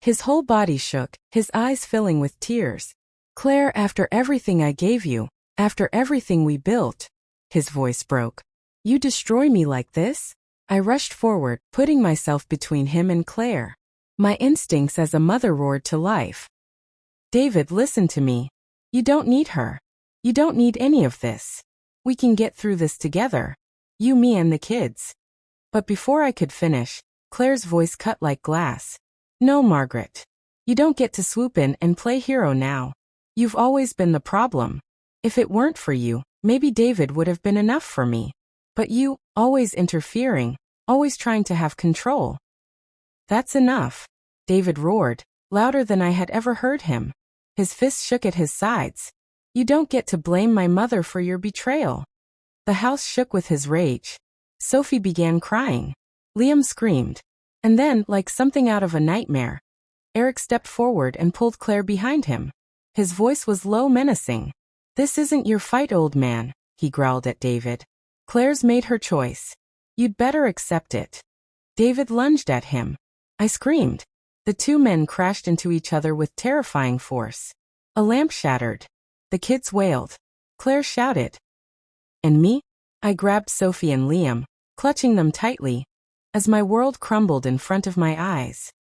His whole body shook, his eyes filling with tears. Claire, after everything I gave you, after everything we built. His voice broke. You destroy me like this? I rushed forward, putting myself between him and Claire. My instincts as a mother roared to life. David, listen to me. You don't need her. You don't need any of this. We can get through this together. You, me, and the kids. But before I could finish, Claire's voice cut like glass. No, Margaret. You don't get to swoop in and play hero now. You've always been the problem. If it weren't for you, maybe David would have been enough for me. But you, always interfering, always trying to have control. That's enough. David roared, louder than I had ever heard him. His fists shook at his sides. You don't get to blame my mother for your betrayal. The house shook with his rage. Sophie began crying. Liam screamed. And then, like something out of a nightmare, Eric stepped forward and pulled Claire behind him. His voice was low, menacing. This isn't your fight, old man, he growled at David. Claire's made her choice. You'd better accept it. David lunged at him. I screamed. The two men crashed into each other with terrifying force. A lamp shattered. The kids wailed. Claire shouted. And me? I grabbed Sophie and Liam, clutching them tightly, as my world crumbled in front of my eyes.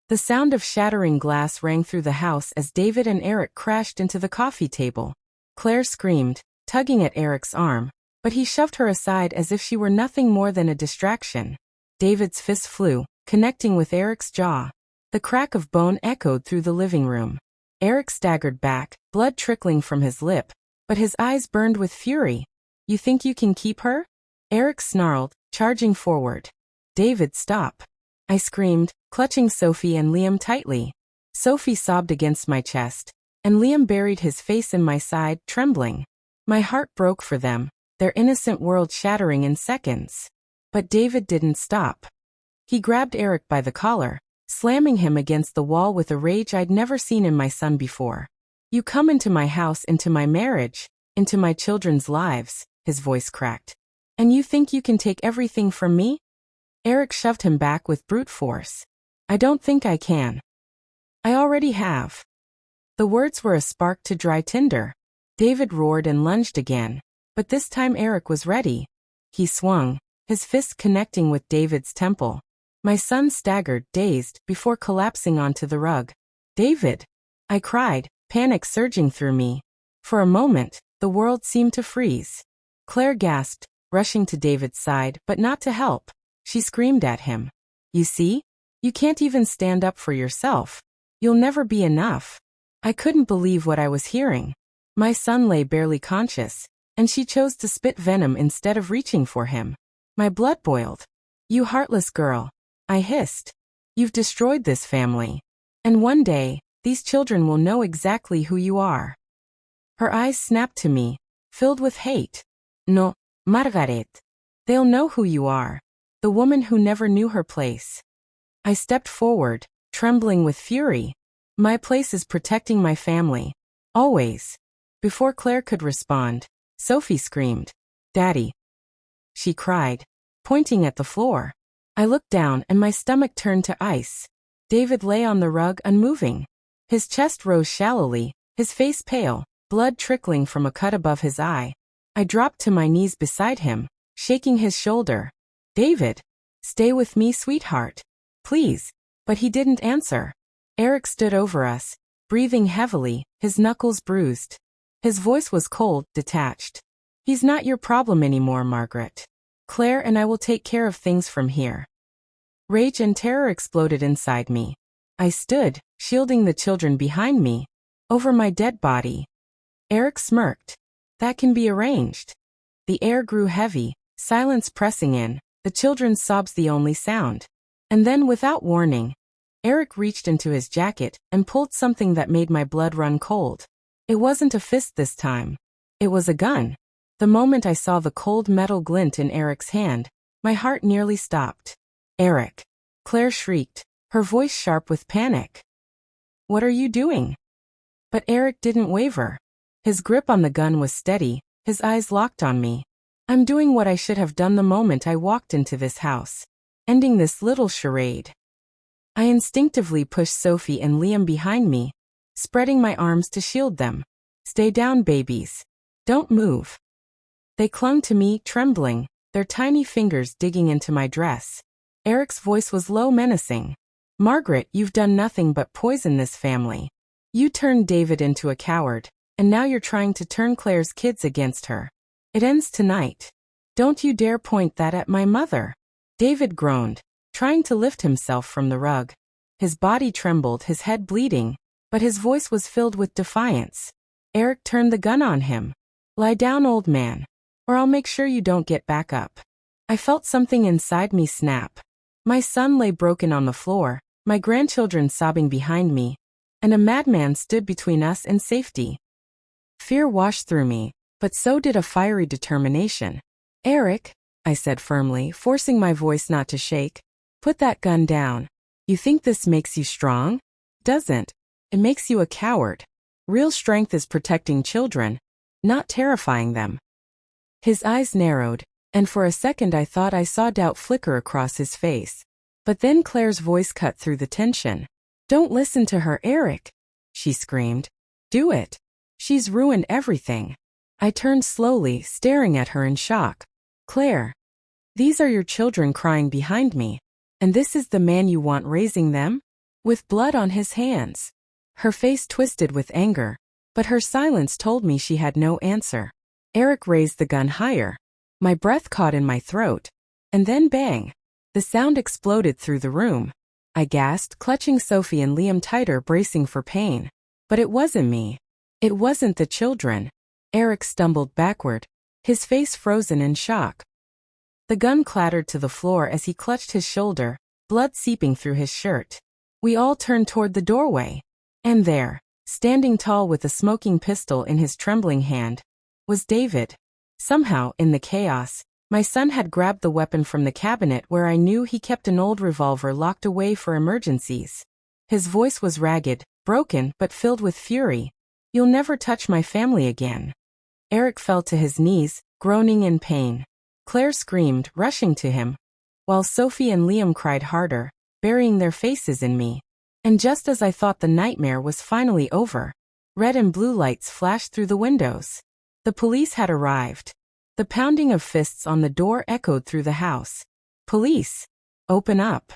The sound of shattering glass rang through the house as David and Eric crashed into the coffee table. Claire screamed, tugging at Eric's arm, but he shoved her aside as if she were nothing more than a distraction. David's fist flew, connecting with Eric's jaw. The crack of bone echoed through the living room. Eric staggered back, blood trickling from his lip, but his eyes burned with fury. You think you can keep her? Eric snarled, charging forward. David, stop. I screamed, clutching Sophie and Liam tightly. Sophie sobbed against my chest, and Liam buried his face in my side, trembling. My heart broke for them, their innocent world shattering in seconds. But David didn't stop. He grabbed Eric by the collar, slamming him against the wall with a rage I'd never seen in my son before. You come into my house, into my marriage, into my children's lives, his voice cracked. And you think you can take everything from me? Eric shoved him back with brute force. I don't think I can. I already have. The words were a spark to dry tinder. David roared and lunged again, but this time Eric was ready. He swung, his fist connecting with David's temple. My son staggered, dazed, before collapsing onto the rug. "David!" I cried, panic surging through me. For a moment, the world seemed to freeze. Claire gasped, rushing to David's side, but not to help. She screamed at him. "You see? You can't even stand up for yourself. You'll never be enough." I couldn't believe what I was hearing. My son lay barely conscious, and she chose to spit venom instead of reaching for him. My blood boiled. "You heartless girl," I hissed. "You've destroyed this family. And one day, these children will know exactly who you are." Her eyes snapped to me, filled with hate. "No, Margaret. They'll know who you are. The woman who never knew her place." I stepped forward, trembling with fury. "My place is protecting my family. Always." Before Claire could respond, Sophie screamed, "Daddy!" she cried, pointing at the floor. I looked down and my stomach turned to ice. David lay on the rug unmoving. His chest rose shallowly, his face pale, blood trickling from a cut above his eye. I dropped to my knees beside him, shaking his shoulder. "David! Stay with me, sweetheart. Please." But he didn't answer. Eric stood over us, breathing heavily, his knuckles bruised. His voice was cold, detached. "He's not your problem anymore, Margaret. Claire and I will take care of things from here." Rage and terror exploded inside me. I stood, shielding the children behind me. Over my dead body. Eric smirked. "That can be arranged." The air grew heavy, silence pressing in, the children's sobs the only sound. And then, without warning, Eric reached into his jacket and pulled something that made my blood run cold. It wasn't a fist this time. It was a gun. The moment I saw the cold metal glint in Eric's hand, my heart nearly stopped. "Eric!" Claire shrieked, her voice sharp with panic. "What are you doing?" But Eric didn't waver. His grip on the gun was steady, his eyes locked on me. "I'm doing what I should have done the moment I walked into this house. Ending this little charade." I instinctively pushed Sophie and Liam behind me, spreading my arms to shield them. "Stay down, babies. Don't move." They clung to me, trembling, their tiny fingers digging into my dress. Eric's voice was low, menacing. "Margaret, you've done nothing but poison this family. You turned David into a coward, and now you're trying to turn Claire's kids against her. It ends tonight. Don't you dare point that at my mother." David groaned, trying to lift himself from the rug. His body trembled, his head bleeding, but his voice was filled with defiance. Eric turned the gun on him. "Lie down, old man, or I'll make sure you don't get back up." I felt something inside me snap. My son lay broken on the floor, my grandchildren sobbing behind me, and a madman stood between us and safety. Fear washed through me, but so did a fiery determination. "Eric," I said firmly, forcing my voice not to shake, "put that gun down. You think this makes you strong? Doesn't. It makes you a coward. Real strength is protecting children, not terrifying them." His eyes narrowed, and for a second I thought I saw doubt flicker across his face. But then Claire's voice cut through the tension. "Don't listen to her, Eric," she screamed. "Do it. She's ruined everything." I turned slowly, staring at her in shock. "Claire, these are your children crying behind me, and this is the man you want raising them? With blood on his hands." Her face twisted with anger, but her silence told me she had no answer. Eric raised the gun higher. My breath caught in my throat. And then bang! The sound exploded through the room. I gasped, clutching Sophie and Liam tighter, bracing for pain. But it wasn't me. It wasn't the children. Eric stumbled backward, his face frozen in shock. The gun clattered to the floor as he clutched his shoulder, blood seeping through his shirt. We all turned toward the doorway. And there, standing tall with a smoking pistol in his trembling hand, was David. Somehow, in the chaos, my son had grabbed the weapon from the cabinet where I knew he kept an old revolver locked away for emergencies. His voice was ragged, broken, but filled with fury. "You'll never touch my family again." Eric fell to his knees, groaning in pain. Claire screamed, rushing to him, while Sophie and Liam cried harder, burying their faces in me. And just as I thought the nightmare was finally over, red and blue lights flashed through the windows. The police had arrived. The pounding of fists on the door echoed through the house. "Police! Open up!"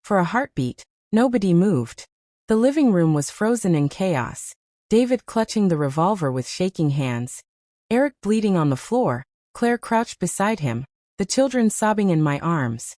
For a heartbeat, nobody moved. The living room was frozen in chaos. David clutching the revolver with shaking hands. Eric bleeding on the floor, Claire crouched beside him, the children sobbing in my arms.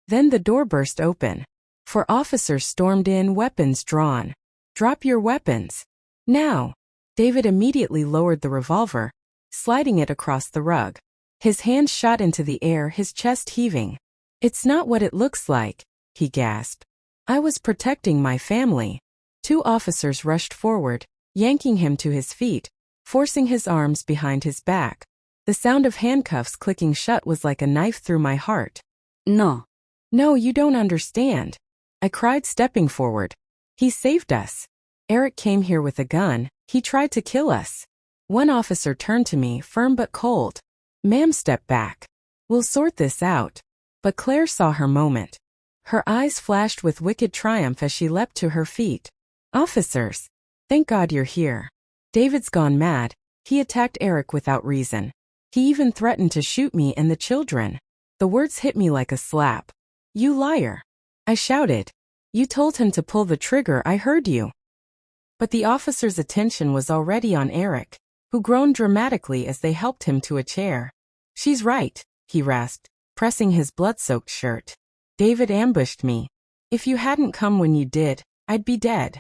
Then the door burst open. 4 officers stormed in, weapons drawn. "Drop your weapons. Now." David immediately lowered the revolver, sliding it across the rug. His hands shot into the air, his chest heaving. "It's not what it looks like," he gasped. "I was protecting my family." 2 officers rushed forward, yanking him to his feet, forcing his arms behind his back. The sound of handcuffs clicking shut was like a knife through my heart. "No. No, you don't understand," I cried, stepping forward. "He saved us. Eric came here with a gun. He tried to kill us." One officer turned to me, firm but cold. "Ma'am, step back. We'll sort this out." But Claire saw her moment. Her eyes flashed with wicked triumph as she leapt to her feet. "Officers, thank God you're here. David's gone mad. He attacked Eric without reason. He even threatened to shoot me and the children." The words hit me like a slap. "You liar," I shouted. "You told him to pull the trigger, I heard you." But the officer's attention was already on Eric, who groaned dramatically as they helped him to a chair. "She's right," he rasped, pressing his blood-soaked shirt. "David ambushed me. If you hadn't come when you did, I'd be dead."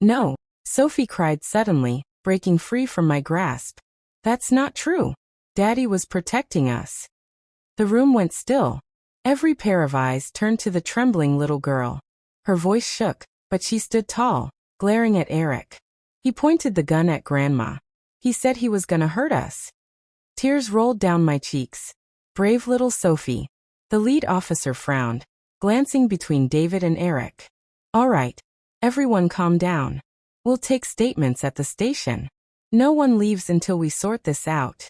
"No," Sophie cried suddenly, breaking free from my grasp. "That's not true. Daddy was protecting us." The room went still. Every pair of eyes turned to the trembling little girl. Her voice shook, but she stood tall, glaring at Eric. He pointed the gun at Grandma. He said he was gonna hurt us. Tears rolled down my cheeks. Brave little Sophie. The lead officer frowned, glancing between David and Eric. "All right, everyone calm down. We'll take statements at the station. No one leaves until we sort this out."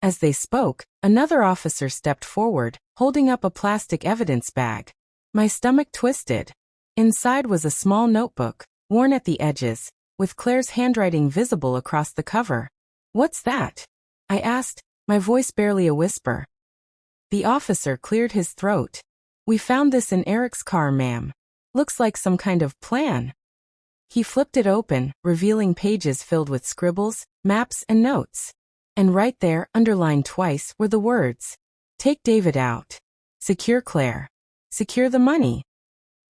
As they spoke, another officer stepped forward, holding up a plastic evidence bag. My stomach twisted. Inside was a small notebook, worn at the edges, with Claire's handwriting visible across the cover. "What's that?" I asked, my voice barely a whisper. The officer cleared his throat. "We found this in Eric's car, ma'am. Looks like some kind of plan." He flipped it open, revealing pages filled with scribbles, maps, and notes. And right there, underlined twice, were the words, "Take David out. Secure Claire. Secure the money."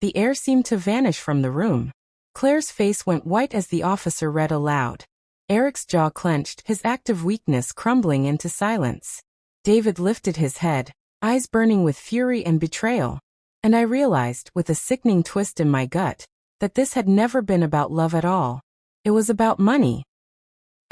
The air seemed to vanish from the room. Claire's face went white as the officer read aloud. Eric's jaw clenched, his act of weakness crumbling into silence. David lifted his head, eyes burning with fury and betrayal. And I realized, with a sickening twist in my gut, that this had never been about love at all. It was about money.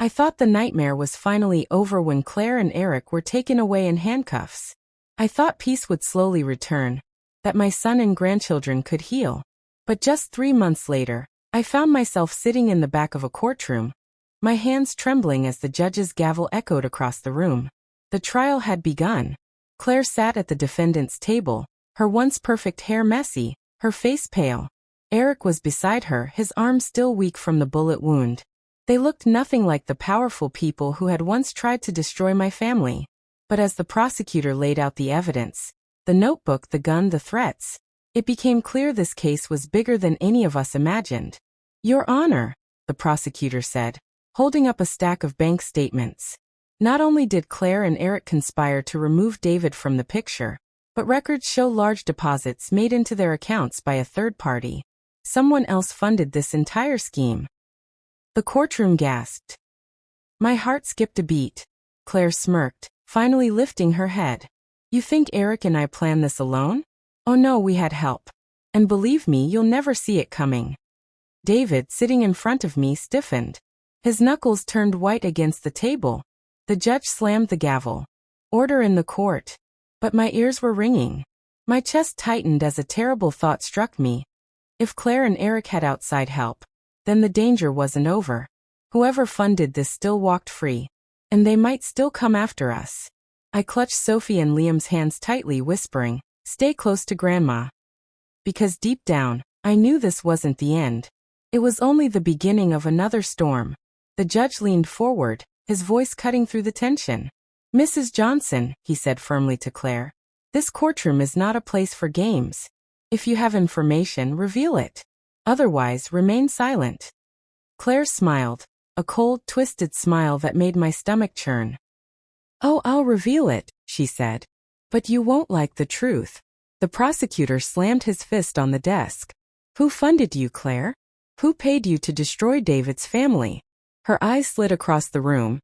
I thought the nightmare was finally over when Claire and Eric were taken away in handcuffs. I thought peace would slowly return, that my son and grandchildren could heal. But just 3 months later, I found myself sitting in the back of a courtroom, my hands trembling as the judge's gavel echoed across the room. The trial had begun. Claire sat at the defendant's table, her once perfect hair messy, her face pale. Eric was beside her, his arm still weak from the bullet wound. They looked nothing like the powerful people who had once tried to destroy my family. But as the prosecutor laid out the evidence, the notebook, the gun, the threats, it became clear this case was bigger than any of us imagined. "Your Honor," the prosecutor said, holding up a stack of bank statements. Not only did Claire and Eric conspire to remove David from the picture, but records show large deposits made into their accounts by a third party. Someone else funded this entire scheme. The courtroom gasped. My heart skipped a beat. Claire smirked, finally lifting her head. "You think Eric and I planned this alone? Oh no, we had help. And believe me, you'll never see it coming." David, sitting in front of me, stiffened. His knuckles turned white against the table. The judge slammed the gavel. "Order in the court." But my ears were ringing. My chest tightened as a terrible thought struck me. If Claire and Eric had outside help, then the danger wasn't over. Whoever funded this still walked free. And they might still come after us. I clutched Sophie and Liam's hands tightly, whispering, "Stay close to Grandma." Because deep down, I knew this wasn't the end. It was only the beginning of another storm. The judge leaned forward, his voice cutting through the tension. "Mrs. Johnson," he said firmly to Claire, "this courtroom is not a place for games. If you have information, reveal it. Otherwise, remain silent. Claire smiled, a cold, twisted smile that made my stomach churn. Oh, I'll reveal it, she said. But you won't like the truth. The prosecutor slammed his fist on the desk. Who funded you, Claire? Who paid you to destroy David's family? Her eyes slid across the room,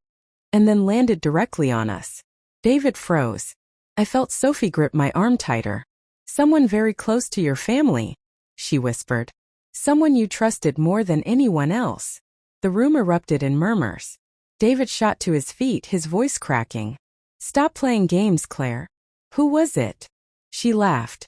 and then landed directly on us. David froze. I felt Sophie grip my arm tighter. Someone very close to your family, she whispered. Someone you trusted more than anyone else. The room erupted in murmurs. David shot to his feet, his voice cracking. Stop playing games, Claire. Who was it? She laughed.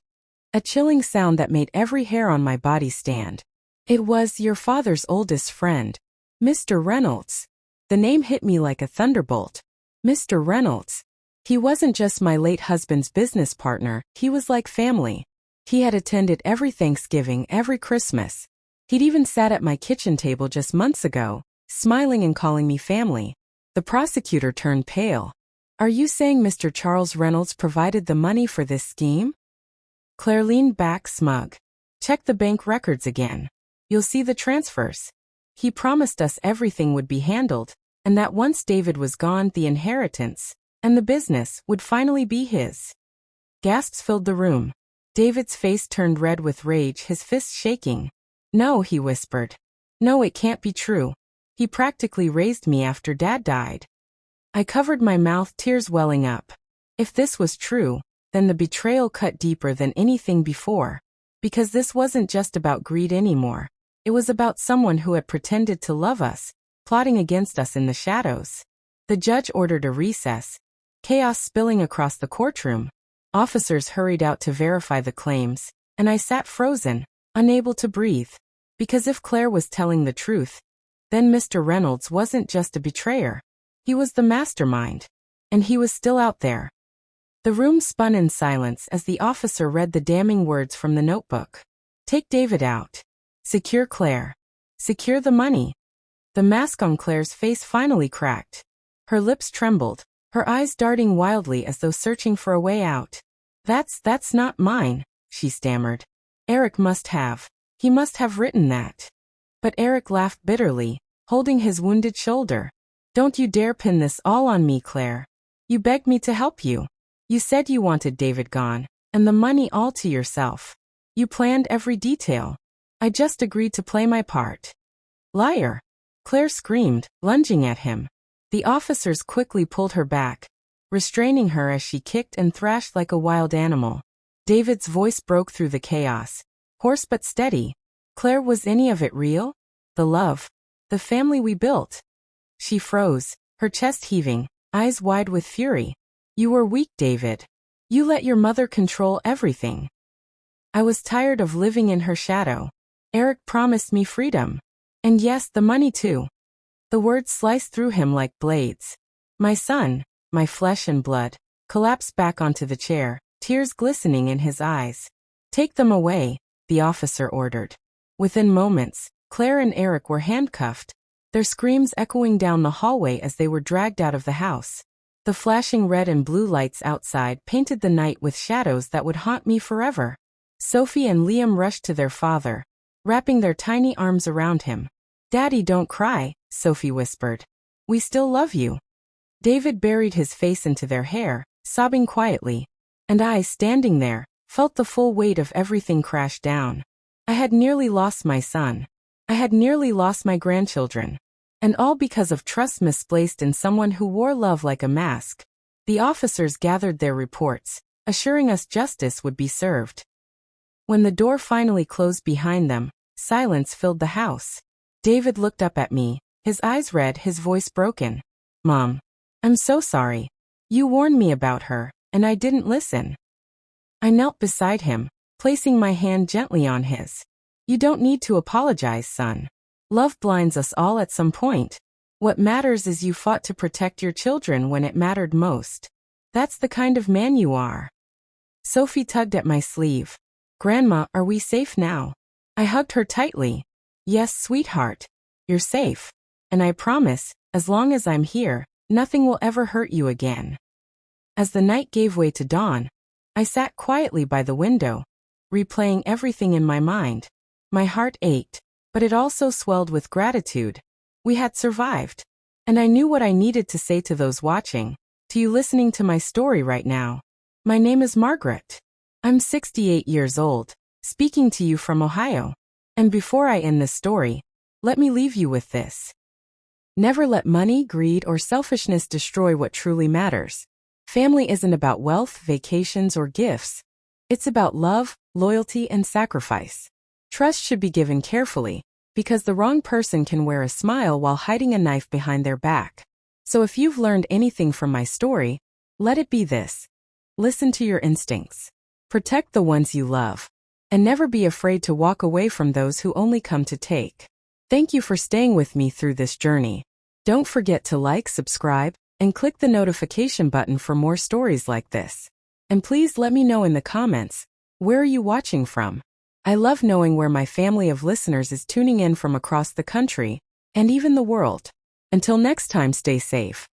A chilling sound that made every hair on my body stand. It was your father's oldest friend, Mr. Reynolds. The name hit me like a thunderbolt. Mr. Reynolds. He wasn't just my late husband's business partner, he was like family. He had attended every Thanksgiving, every Christmas. He'd even sat at my kitchen table just months ago, smiling and calling me family. The prosecutor turned pale. Are you saying Mr. Charles Reynolds provided the money for this scheme? Claire leaned back, smug. Check the bank records again. You'll see the transfers. He promised us everything would be handled, and that once David was gone, the inheritance and the business would finally be his. Gasps filled the room. David's face turned red with rage, his fists shaking. No, he whispered. No, it can't be true. He practically raised me after Dad died. I covered my mouth, tears welling up. If this was true, then the betrayal cut deeper than anything before. Because this wasn't just about greed anymore. It was about someone who had pretended to love us, plotting against us in the shadows. The judge ordered a recess. Chaos spilling across the courtroom. Officers hurried out to verify the claims, and I sat frozen, unable to breathe. Because if Claire was telling the truth, then Mr. Reynolds wasn't just a betrayer. He was the mastermind. And he was still out there. The room spun in silence as the officer read the damning words from the notebook. Take David out. Secure Claire. Secure the money. The mask on Claire's face finally cracked. Her lips trembled, her eyes darting wildly as though searching for a way out. That's not mine, she stammered. Eric must have. He must have written that. But Eric laughed bitterly, holding his wounded shoulder. Don't you dare pin this all on me, Claire. You begged me to help you. You said you wanted David gone, and the money all to yourself. You planned every detail. I just agreed to play my part. Liar! Claire screamed, lunging at him. The officers quickly pulled her back, restraining her as she kicked and thrashed like a wild animal. David's voice broke through the chaos, hoarse but steady. Claire, was any of it real? The love, the family we built? She froze, her chest heaving, eyes wide with fury. You were weak, David. You let your mother control everything. I was tired of living in her shadow. Eric promised me freedom. And yes, the money too. The words sliced through him like blades. My son, my flesh and blood, collapsed back onto the chair, tears glistening in his eyes. Take them away, the officer ordered. Within moments, Claire and Eric were handcuffed, their screams echoing down the hallway as they were dragged out of the house. The flashing red and blue lights outside painted the night with shadows that would haunt me forever. Sophie and Liam rushed to their father, wrapping their tiny arms around him. Daddy, don't cry, Sophie whispered. We still love you. David buried his face into their hair, sobbing quietly. And I, standing there, felt the full weight of everything crash down. I had nearly lost my son. I had nearly lost my grandchildren. And all because of trust misplaced in someone who wore love like a mask. The officers gathered their reports, assuring us justice would be served. When the door finally closed behind them, silence filled the house. David looked up at me, his eyes red, his voice broken. Mom, I'm so sorry. You warned me about her, and I didn't listen. I knelt beside him, placing my hand gently on his. You don't need to apologize, son. Love blinds us all at some point. What matters is you fought to protect your children when it mattered most. That's the kind of man you are. Sophie tugged at my sleeve. Grandma, are we safe now? I hugged her tightly. Yes, sweetheart. You're safe. And I promise, as long as I'm here, nothing will ever hurt you again. As the night gave way to dawn, I sat quietly by the window, replaying everything in my mind. My heart ached, but it also swelled with gratitude. We had survived. And I knew what I needed to say to those watching, to you listening to my story right now. My name is Margaret. I'm 68 years old, speaking to you from Ohio. And before I end this story, let me leave you with this. Never let money, greed, or selfishness destroy what truly matters. Family isn't about wealth, vacations, or gifts. It's about love, loyalty, and sacrifice. Trust should be given carefully, because the wrong person can wear a smile while hiding a knife behind their back. So if you've learned anything from my story, let it be this. Listen to your instincts. Protect the ones you love. And never be afraid to walk away from those who only come to take. Thank you for staying with me through this journey. Don't forget to like, subscribe, and click the notification button for more stories like this. And please let me know in the comments, where are you watching from? I love knowing where my family of listeners is tuning in from across the country, and even the world. Until next time, stay safe.